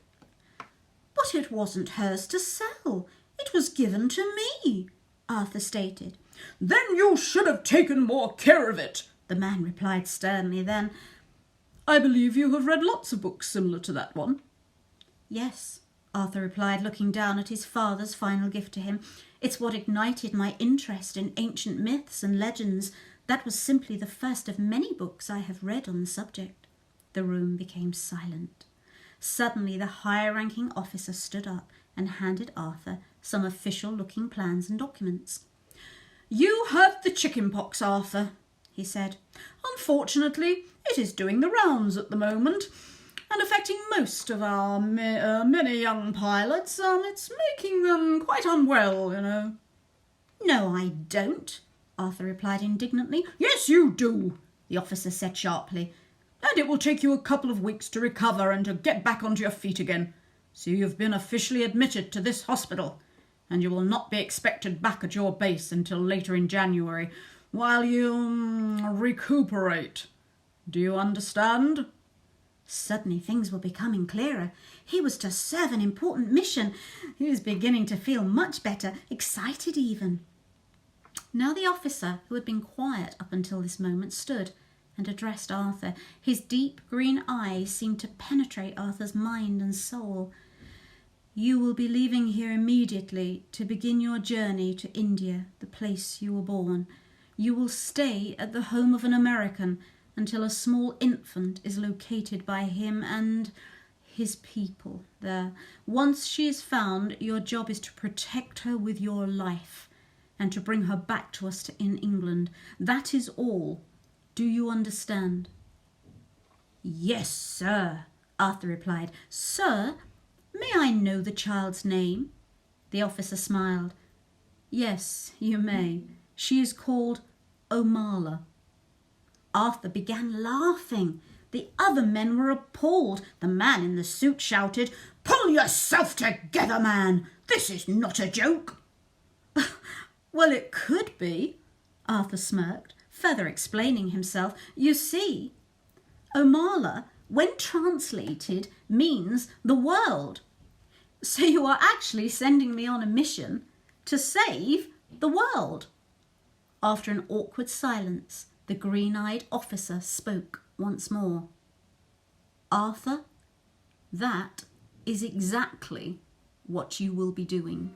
"But it wasn't hers to sell. It was given to me," Arthur stated. "Then you should have taken more care of it," the man replied sternly. Then, "I believe you have read lots of books similar to that one." "Yes," Arthur replied, looking down at his father's final gift to him. "It's what ignited my interest in ancient myths and legends. That was simply the first of many books I have read on the subject." The room became silent. Suddenly the higher-ranking officer stood up and handed Arthur some official-looking plans and documents. "You have the chicken pox, Arthur," he said. "Unfortunately, it is doing the rounds at the moment and affecting most of our many young pilots. It's making them quite unwell, you know." "No, I don't," Arthur replied indignantly. "Yes, you do," the officer said sharply. "And it will take you a couple of weeks to recover and to get back onto your feet again. So you've been officially admitted to this hospital, and you will not be expected back at your base until later in January, while you recuperate. Do you understand?" Suddenly things were becoming clearer. He was to serve an important mission. He was beginning to feel much better, excited even. Now the officer, who had been quiet up until this moment, stood and addressed Arthur. His deep green eyes seemed to penetrate Arthur's mind and soul. "You will be leaving here immediately to begin your journey to India, the place you were born. You will stay at the home of an American until a small infant is located by him and his people there. Once she is found, your job is to protect her with your life and to bring her back to us in England. That is all. Do you understand?" "Yes, sir," Arthur replied. "Sir, may I know the child's name?" The officer smiled. "Yes, you may. She is called Omala." Arthur began laughing. The other men were appalled. The man in the suit shouted, "Pull yourself together, man! This is not a joke!" "Well, it could be," Arthur smirked, further explaining himself. "You see, Omala, when translated, means the world. So you are actually sending me on a mission to save the world." After an awkward silence, the green-eyed officer spoke once more. "Arthur, that is exactly what you will be doing."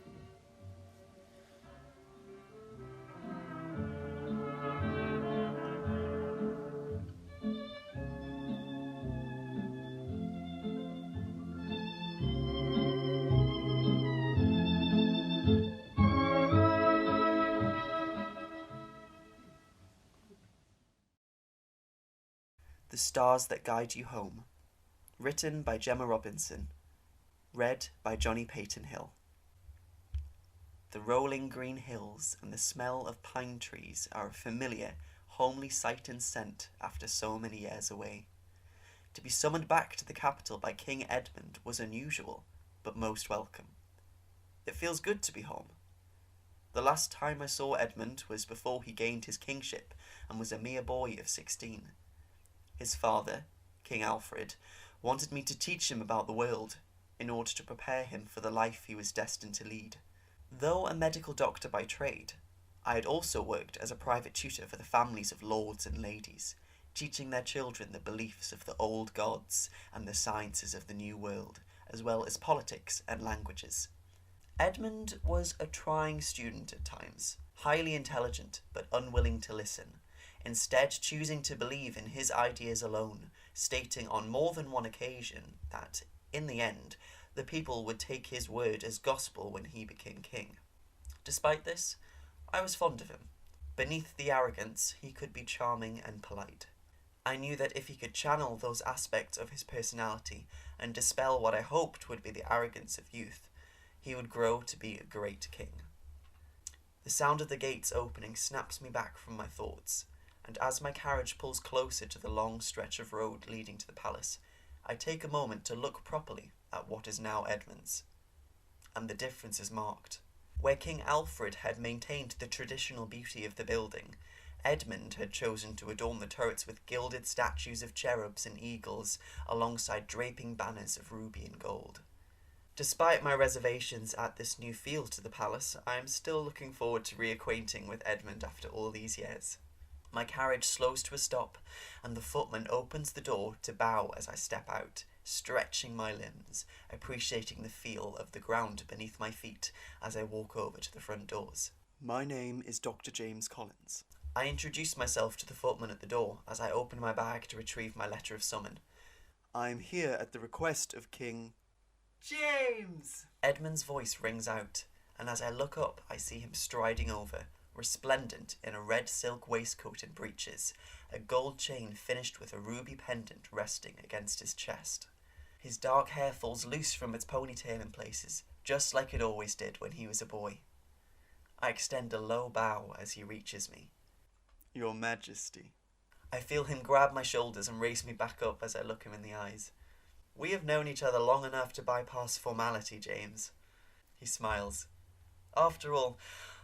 The Stars That Guide You Home, written by Gemma Robinson, read by Johnny Peyton Hill. The rolling green hills and the smell of pine trees are a familiar, homely sight and scent after so many years away. To be summoned back to the capital by King Edmund was unusual, but most welcome. It feels good to be home. The last time I saw Edmund was before he gained his kingship and was a mere boy of 16. His father, King Alfred, wanted me to teach him about the world in order to prepare him for the life he was destined to lead. Though a medical doctor by trade, I had also worked as a private tutor for the families of lords and ladies, teaching their children the beliefs of the old gods and the sciences of the new world, as well as politics and languages. Edmund was a trying student at times, highly intelligent but unwilling to listen, instead choosing to believe in his ideas alone, stating on more than one occasion that, in the end, the people would take his word as gospel when he became king. Despite this, I was fond of him. Beneath the arrogance, he could be charming and polite. I knew that if he could channel those aspects of his personality and dispel what I hoped would be the arrogance of youth, he would grow to be a great king. The sound of the gates opening snaps me back from my thoughts, and as my carriage pulls closer to the long stretch of road leading to the palace, I take a moment to look properly at what is now Edmund's. And the difference is marked. Where King Alfred had maintained the traditional beauty of the building, Edmund had chosen to adorn the turrets with gilded statues of cherubs and eagles alongside draping banners of ruby and gold. Despite my reservations at this new feel to the palace, I am still looking forward to reacquainting with Edmund after all these years. My carriage slows to a stop, and the footman opens the door to bow as I step out, stretching my limbs, appreciating the feel of the ground beneath my feet as I walk over to the front doors.
My name is Dr. James Collins.
I introduce myself to the footman at the door as I open my bag to retrieve my letter of summon.
I am here at the request of King
James! Edmund's voice rings out, and as I look up, I see him striding over, resplendent in a red silk waistcoat and breeches, a gold chain finished with a ruby pendant resting against his chest. His dark hair falls loose from its ponytail in places, just like it always did when he was a boy. I extend a low bow as he reaches me.
Your Majesty.
I feel him grab my shoulders and raise me back up as I look him in the eyes. We have known each other long enough to bypass formality, James. He smiles. After all,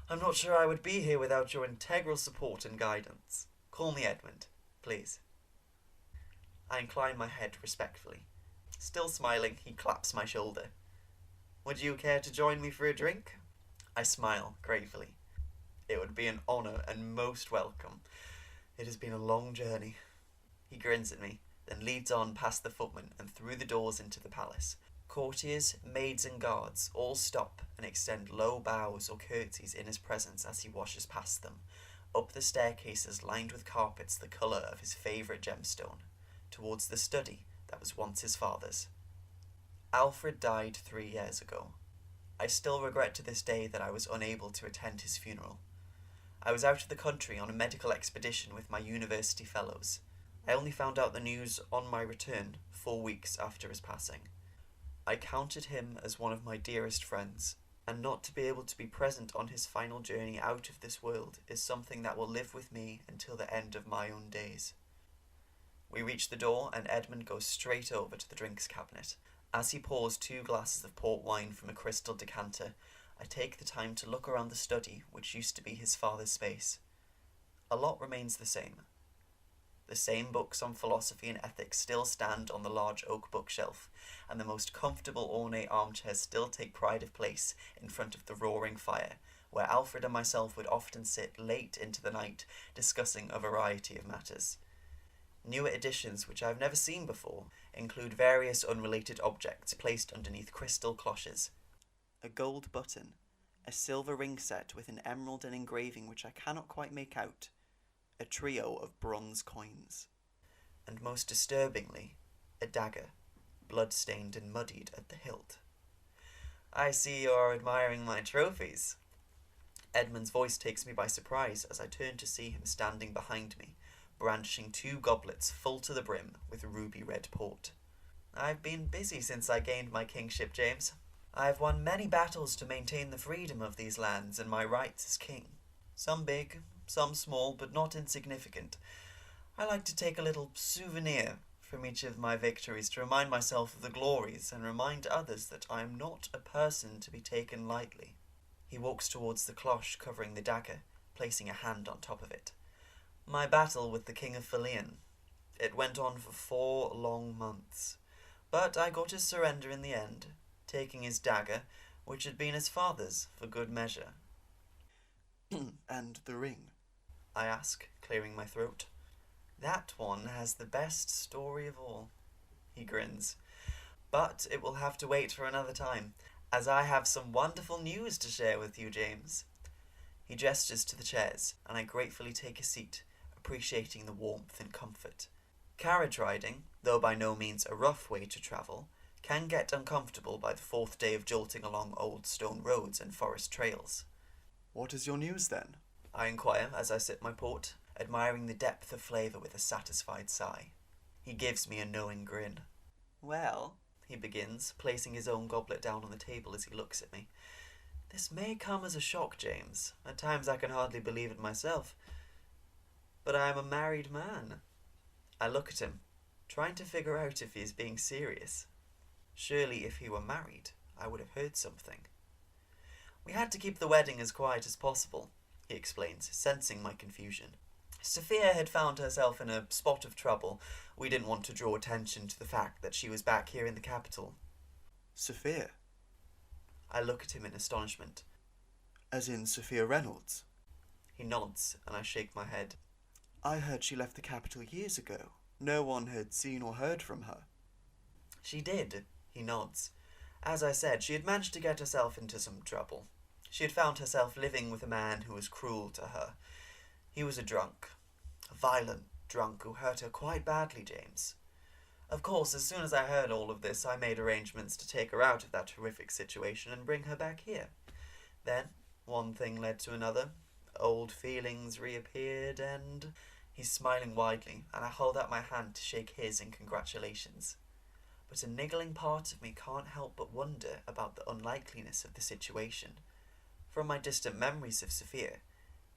I'm not sure I would be here without your integral support and guidance. Call me Edmund, please. I incline my head respectfully. Still smiling, he claps my shoulder. Would you care to join me for a drink? I smile gravely. It would be an honour and most welcome. It has been a long journey. He grins at me, then leads on past the footman and through the doors into the palace. Courtiers, maids and guards all stop and extend low bows or curtsies in his presence as he washes past them, up the staircases lined with carpets the colour of his favourite gemstone, towards the study that was once his father's. Alfred died 3 years ago. I still regret to this day that I was unable to attend his funeral. I was out of the country on a medical expedition with my university fellows. I only found out the news on my return 4 weeks after his passing. I counted him as one of my dearest friends, and not to be able to be present on his final journey out of this world is something that will live with me until the end of my own days. We reach the door and Edmund goes straight over to the drinks cabinet. As he pours 2 glasses of port wine from a crystal decanter, I take the time to look around the study which used to be his father's space. A lot remains the same. The same books on philosophy and ethics still stand on the large oak bookshelf, and the most comfortable ornate armchairs still take pride of place in front of the roaring fire, where Alfred and myself would often sit late into the night discussing a variety of matters. Newer additions which I have never seen before include various unrelated objects placed underneath crystal cloches.
A gold button, a silver ring set with an emerald and engraving which I cannot quite make out, a trio of bronze coins.
And most disturbingly, a dagger, blood-stained and muddied at the hilt. I see you are admiring my trophies. Edmund's voice takes me by surprise as I turn to see him standing behind me, brandishing 2 goblets full to the brim with ruby red port. I've been busy since I gained my kingship, James. I've won many battles to maintain the freedom of these lands and my rights as king. Some big, some small, but not insignificant. I like to take a little souvenir from each of my victories to remind myself of the glories and remind others that I am not a person to be taken lightly. He walks towards the cloche covering the dagger, placing a hand on top of it. My battle with the King of Philion. It went on for 4 long months, but I got his surrender in the end, taking his dagger, which had been his father's, for good measure.
And the ring?
I ask, clearing my throat. That one has the best story of all. He grins. But it will have to wait for another time. as I have some wonderful news to share with you, James. He gestures to the chairs, and I gratefully take a seat, appreciating the warmth and comfort. Carriage riding, though by no means a rough way to travel, can get uncomfortable by the fourth day of jolting along old stone roads and forest trails.
What is your news then?
I inquire as I sip my port, admiring the depth of flavour with a satisfied sigh. He gives me a knowing grin. Well, he begins, placing his own goblet down on the table as he looks at me. This may come as a shock, James. At times I can hardly believe it myself. But I am a married man. I look at him, trying to figure out if he is being serious. Surely if he were married, I would have heard something. We had to keep the wedding as quiet as possible, he explains, sensing my confusion. Sophia had found herself in a spot of trouble. We didn't want to draw attention to the fact that she was back here in the capital.
Sophia?
I look at him in astonishment.
As in Sophia Reynolds?
He nods, and I shake my head.
I heard she left the capital years ago. No one had seen or heard from her.
She did, he nods. As I said, she had managed to get herself into some trouble. She had found herself living with a man who was cruel to her. He was a drunk. A violent drunk who hurt her quite badly, James. Of course, as soon as I heard all of this, I made arrangements to take her out of that horrific situation and bring her back here. Then, one thing led to another. Old feelings reappeared and... He's smiling widely, and I hold out my hand to shake his in congratulations. But a niggling part of me can't help but wonder about the unlikeliness of the situation. From my distant memories of Sophia,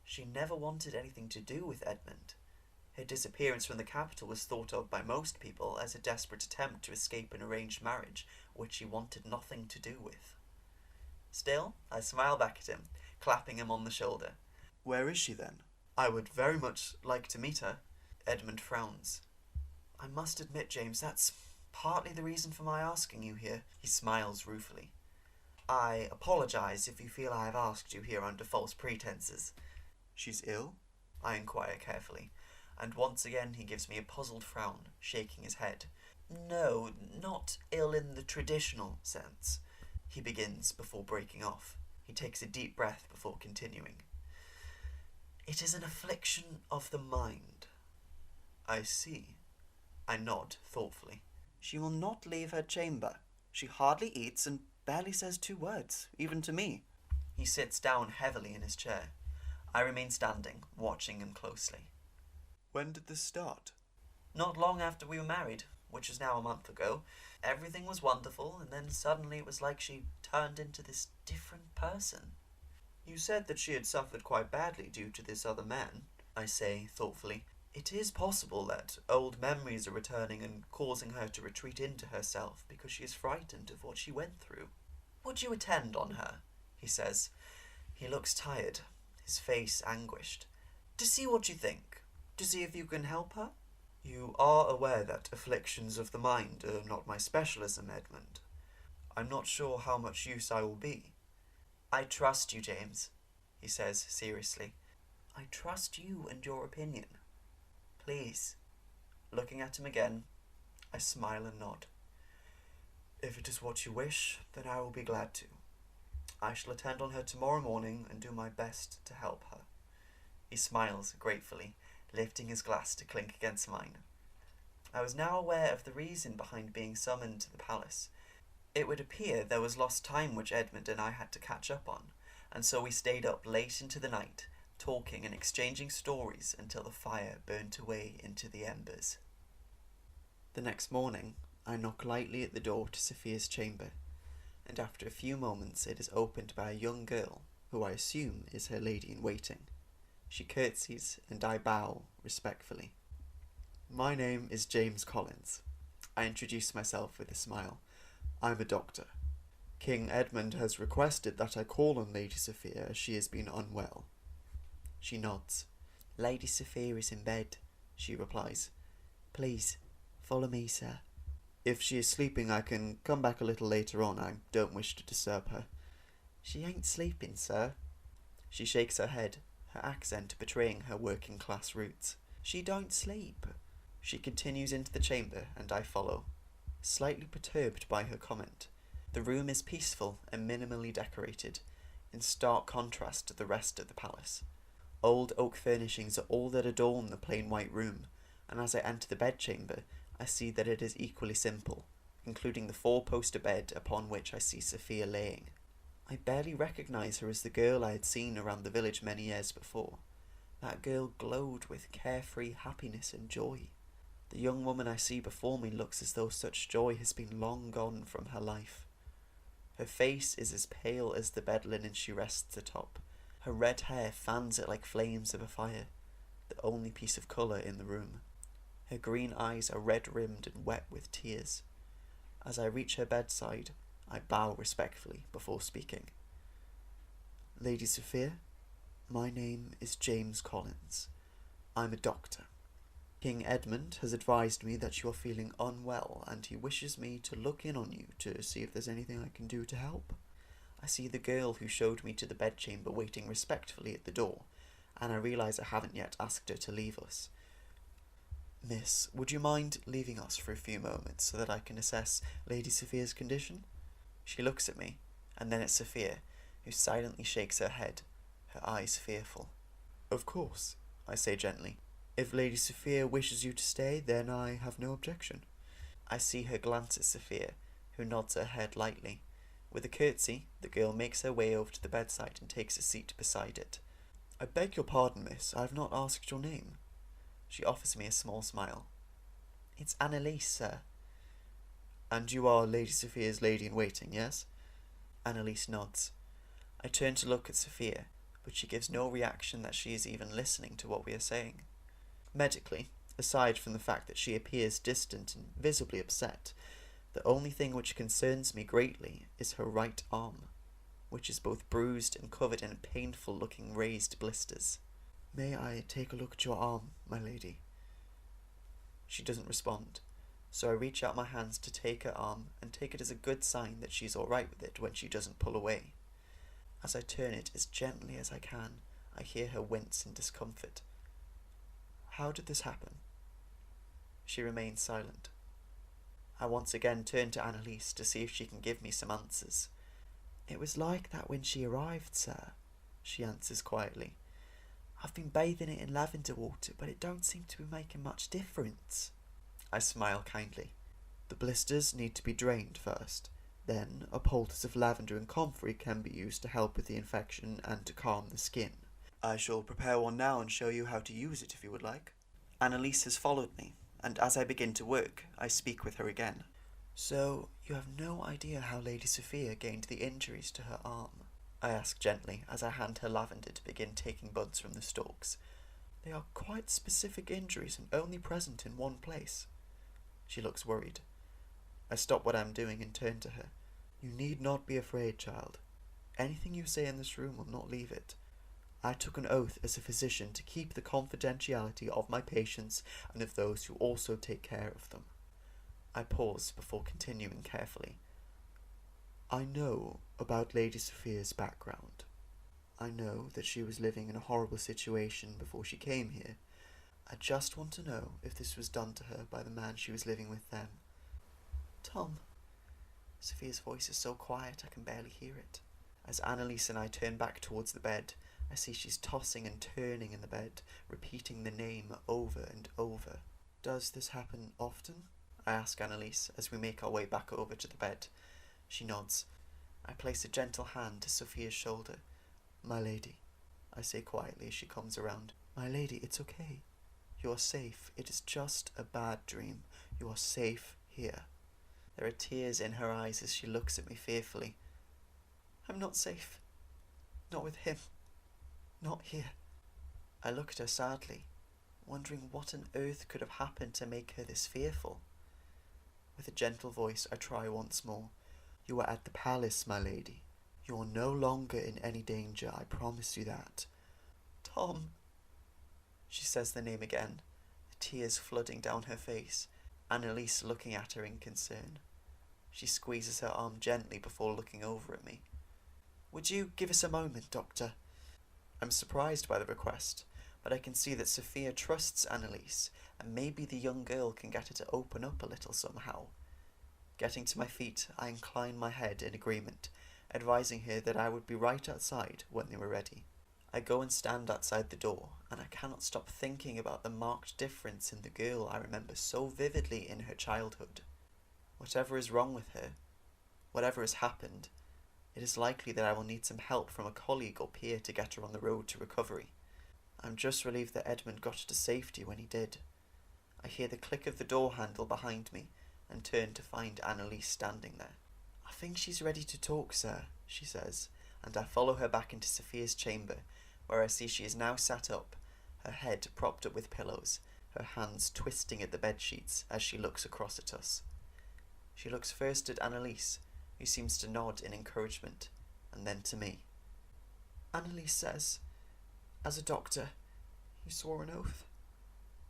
she never wanted anything to do with Edmund. Her disappearance from the capital was thought of by most people as a desperate attempt to escape an arranged marriage, which she wanted nothing to do with. Still, I smile back at him, clapping him on the shoulder.
Where is she then?
I would very much like to meet her. Edmund frowns. I must admit, James, that's partly the reason for my asking you here. He smiles ruefully. I apologise if you feel I have asked you here under false pretences.
She's ill?
I inquire carefully, and once again he gives me a puzzled frown, shaking his head. No, not ill in the traditional sense, he begins before breaking off. He takes a deep breath before continuing. It is an affliction of the mind. I see. I nod thoughtfully.
She will not leave her chamber. She hardly eats and barely says 2 words, even to me.
He sits down heavily in his chair. I remain standing, watching him closely.
When did this start?
Not long after we were married, which is now a month ago. Everything was wonderful, and then suddenly it was like she turned into this different person. You said that she had suffered quite badly due to this other man, I say thoughtfully. It is possible that old memories are returning and causing her to retreat into herself because she is frightened of what she went through. Would you attend on her? He says. He looks tired, his face anguished. To see what you think, to see if you can help her? You are aware that afflictions of the mind are not my specialism, Edmund. I'm not sure how much use I will be. I trust you, James, he says seriously. I trust you and your opinion. Please. Looking at him again, I smile and nod. If it is what you wish, then I will be glad to. I shall attend on her tomorrow morning and do my best to help her. He smiles gratefully, lifting his glass to clink against mine. I was now aware of the reason behind being summoned to the palace. It would appear there was lost time which Edmund and I had to catch up on, and so we stayed up late into the night, talking and exchanging stories until the fire burnt away into the embers. The next morning, I knock lightly at the door to Sophia's chamber, and after a few moments it is opened by a young girl, who I assume is her lady-in-waiting. She curtsies, and I bow respectfully. My name is James Collins. I introduce myself with a smile. I'm a doctor. King Edmund has requested that I call on Lady Sophia as she has been unwell. She nods. Lady Sophia is in bed, she replies. Please, follow me, sir. If she is sleeping, I can come back a little later on. I don't wish to disturb her. She ain't sleeping, sir. She shakes her head, her accent betraying her working-class roots. She don't sleep. She continues into the chamber, and I follow, slightly perturbed by her comment. The room is peaceful and minimally decorated, in stark contrast to the rest of the palace. Old oak furnishings are all that adorn the plain white room, and as I enter the bedchamber, I see that it is equally simple, including the four-poster bed upon which I see Sophia laying. I barely recognise her as the girl I had seen around the village many years before. That girl glowed with carefree happiness and joy. The young woman I see before me looks as though such joy has been long gone from her life. Her face is as pale as the bed linen she rests atop. Her red hair fans it like flames of a fire, the only piece of colour in the room. Her green eyes are red-rimmed and wet with tears. As I reach her bedside, I bow respectfully before speaking. Lady Sophia, my name is James Collins. I'm a doctor. King Edmund has advised me that you are feeling unwell, and he wishes me to look in on you to see if there's anything I can do to help. I see the girl who showed me to the bedchamber waiting respectfully at the door, and I realise I haven't yet asked her to leave us. Miss, would you mind leaving us for a few moments so that I can assess Lady Sophia's condition? She looks at me, and then at Sophia, who silently shakes her head, her eyes fearful. Of course, I say gently. If Lady Sophia wishes you to stay, then I have no objection. I see her glance at Sophia, who nods her head lightly. With a curtsy, the girl makes her way over to the bedside and takes a seat beside it. I beg your pardon, miss, I have not asked your name. She offers me a small smile. It's Annalise, sir. And you are Lady Sophia's lady-in-waiting, yes? Annalise nods. I turn to look at Sophia, but she gives no reaction that she is even listening to what we are saying. Medically, aside from the fact that she appears distant and visibly upset, the only thing which concerns me greatly is her right arm, which is both bruised and covered in painful-looking raised blisters. May I take a look at your arm, my lady? She doesn't respond, so I reach out my hands to take her arm and take it as a good sign that she's all right with it when she doesn't pull away. As I turn it as gently as I can, I hear her wince in discomfort. How did this happen? She remains silent. I once again turn to Annalise to see if she can give me some answers. It was like that when she arrived, sir, she answers quietly. I've been bathing it in lavender water, but it don't seem to be making much difference. I smile kindly. The blisters need to be drained first. Then a poultice of lavender and comfrey can be used to help with the infection and to calm the skin. I shall prepare one now and show you how to use it if you would like. Annalise has followed me, and as I begin to work, I speak with her again. So, you have no idea how Lady Sophia gained the injuries to her arm? I ask gently as I hand her lavender to begin taking buds from the stalks. They are quite specific injuries and only present in one place. She looks worried. I stop what I'm doing and turn to her. You need not be afraid, child. Anything you say in this room will not leave it. I took an oath as a physician to keep the confidentiality of my patients and of those who also take care of them. I pause before continuing carefully. I know about Lady Sophia's background. I know that she was living in a horrible situation before she came here. I just want to know if this was done to her by the man she was living with then. Tom. Sophia's voice is so quiet I can barely hear it. As Annalise and I turn back towards the bed, I see she's tossing and turning in the bed, repeating the name over and over. Does this happen often? I ask Annalise as we make our way back over to the bed. She nods. I place a gentle hand to Sophia's shoulder. My lady, I say quietly as she comes around. My lady, it's okay. You are safe. It is just a bad dream. You are safe here. There are tears in her eyes as she looks at me fearfully. I'm not safe. Not with him. Not here. I look at her sadly, wondering what on earth could have happened to make her this fearful. With a gentle voice, I try once more. You are at the palace, my lady. You are no longer in any danger, I promise you that. Tom. She says the name again, the tears flooding down her face, Annalise looking at her in concern. She squeezes her arm gently before looking over at me. Would you give us a moment, Doctor? I'm surprised by the request, but I can see that Sophia trusts Annalise, and maybe the young girl can get her to open up a little somehow. Getting to my feet, I inclined my head in agreement, advising her that I would be right outside when they were ready. I go and stand outside the door, and I cannot stop thinking about the marked difference in the girl I remember so vividly in her childhood. Whatever is wrong with her, whatever has happened, it is likely that I will need some help from a colleague or peer to get her on the road to recovery. I'm just relieved that Edmund got her to safety when he did. I hear the click of the door handle behind me and turn to find Annalise standing there. "I think she's ready to talk, sir," she says, and I follow her back into Sophia's chamber, where I see she is now sat up, her head propped up with pillows, her hands twisting at the bedsheets as she looks across at us. She looks first at Annalise, who seems to nod in encouragement, and then to me. "Annalise says, as a doctor, you swore an oath."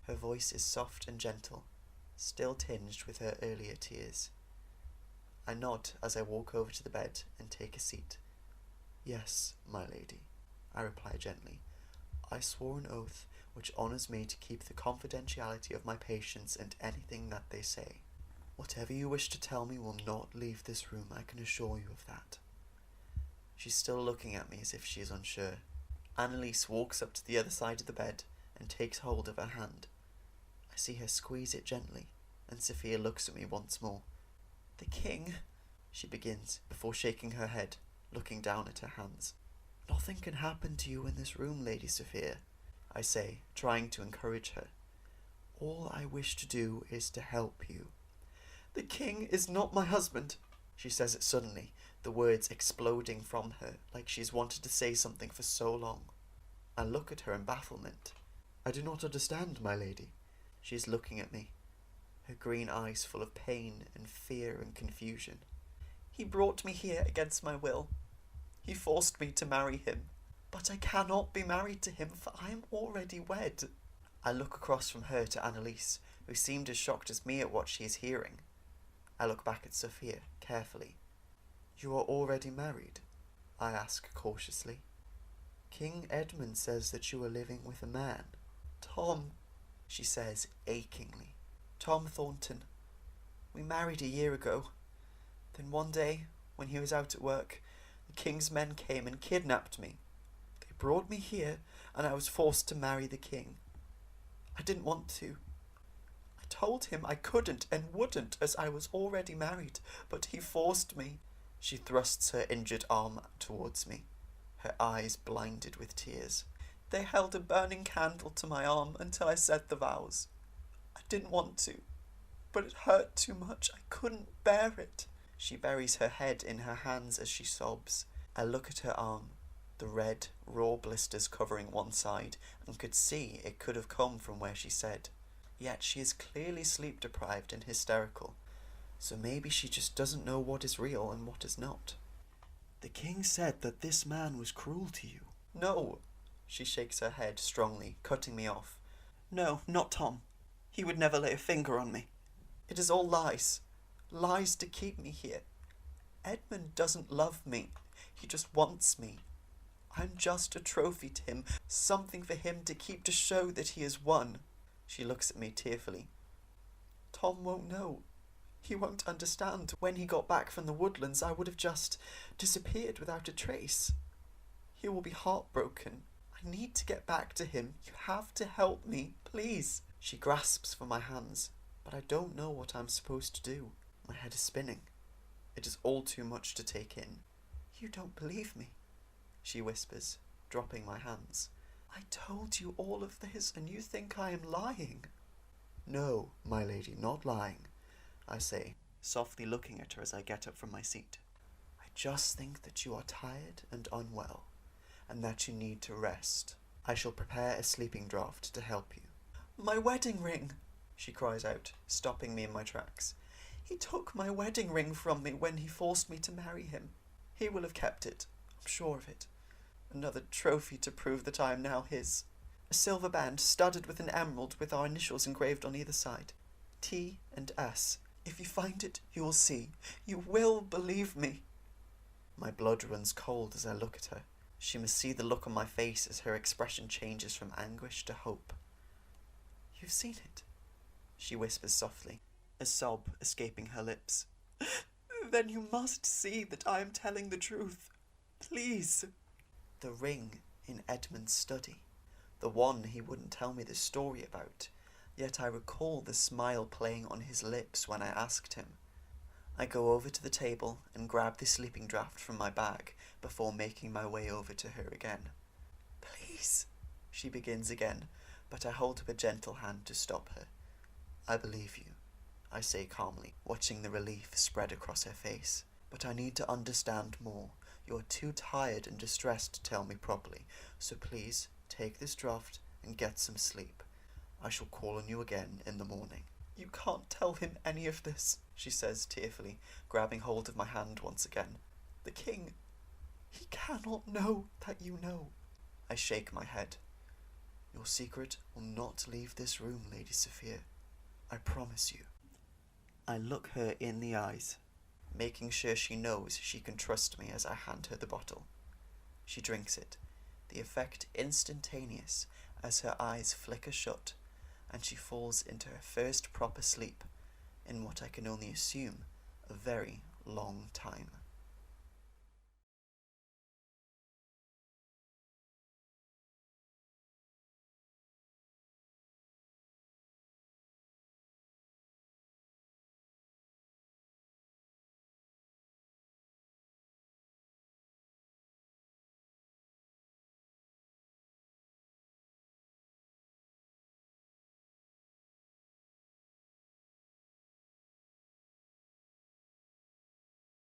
Her voice is soft and gentle, still tinged with her earlier tears. I nod as I walk over to the bed and take a seat. "Yes, my lady," I reply gently. "I swore an oath which honours me to keep the confidentiality of my patients and anything that they say. Whatever you wish to tell me will not leave this room, I can assure you of that." She's still looking at me as if she is unsure. Annalise walks up to the other side of the bed and takes hold of her hand. I see her squeeze it gently, and Sophia looks at me once more. "The king," she begins, before shaking her head, looking down at her hands. "Nothing can happen to you in this room, Lady Sophia," I say, trying to encourage her. "All I wish to do is to help you." "The king is not my husband," she says it suddenly, the words exploding from her like she's wanted to say something for so long. I look at her in bafflement. "I do not understand, my lady." She is looking at me, her green eyes full of pain and fear and confusion. "He brought me here against my will. He forced me to marry him. But I cannot be married to him, for I am already wed." I look across from her to Annalise, who seemed as shocked as me at what she is hearing. I look back at Sophia, carefully. "You are already married?" I ask cautiously. "King Edmund says that you are living with a man." "Tom," she says achingly. "Tom Thornton. We married a year ago. Then one day, when he was out at work, the king's men came and kidnapped me. They brought me here, and I was forced to marry the king. I didn't want to. I told him I couldn't and wouldn't, as I was already married, but he forced me." She thrusts her injured arm towards me, her eyes blinded with tears. "They held a burning candle to my arm until I said the vows. I didn't want to, but it hurt too much. I couldn't bear it." She buries her head in her hands as she sobs. I look at her arm, the red, raw blisters covering one side, and could see it could have come from where she said. Yet she is clearly sleep-deprived and hysterical, so maybe she just doesn't know what is real and what is not. "The king said that this man was cruel to you." "No." She shakes her head strongly, cutting me off. "No, not Tom. He would never lay a finger on me. It is all lies. Lies to keep me here. Edmund doesn't love me. He just wants me. I'm just a trophy to him, something for him to keep to show that he has won." She looks at me tearfully. "Tom won't know. He won't understand. When he got back from the woodlands, I would have just disappeared without a trace. He will be heartbroken. I need to get back to him. You have to help me, please." She grasps for my hands, but I don't know what I'm supposed to do. My head is spinning. It is all too much to take in. "You don't believe me," she whispers, dropping my hands. "I told you all of this, and you think I am lying." "No, my lady, not lying," I say, softly looking at her as I get up from my seat. "I just think that you are tired and unwell, and that you need to rest. I shall prepare a sleeping draught to help you." "My wedding ring!" she cries out, stopping me in my tracks. "He took my wedding ring from me when he forced me to marry him. He will have kept it, I'm sure of it. Another trophy to prove that I am now his. A silver band studded with an emerald with our initials engraved on either side. T and S. If you find it, you will see. You will believe me." My blood runs cold as I look at her. She must see the look on my face as her expression changes from anguish to hope. "You've seen it?" she whispers softly, a sob escaping her lips. Then you must see that I am telling the truth. Please. The ring in Edmund's study. The one he wouldn't tell me the story about, yet I recall the smile playing on his lips when I asked him. I go over to the table and grab the sleeping draught from my bag before making my way over to her again. Please, she begins again, but I hold up a gentle hand to stop her. I believe you, I say calmly, watching the relief spread across her face. But I need to understand more. You're too tired and distressed to tell me properly, so please take this draught and get some sleep. I shall call on you again in the morning. You can't tell him any of this, she says tearfully, grabbing hold of my hand once again. The king, he cannot know that you know. I shake my head. Your secret will not leave this room, Lady Sophia. I promise you. I look her in the eyes, making sure she knows she can trust me as I hand her the bottle. She drinks it, the effect instantaneous as her eyes flicker shut, and she falls into her first proper sleep in what I can only assume a very long time.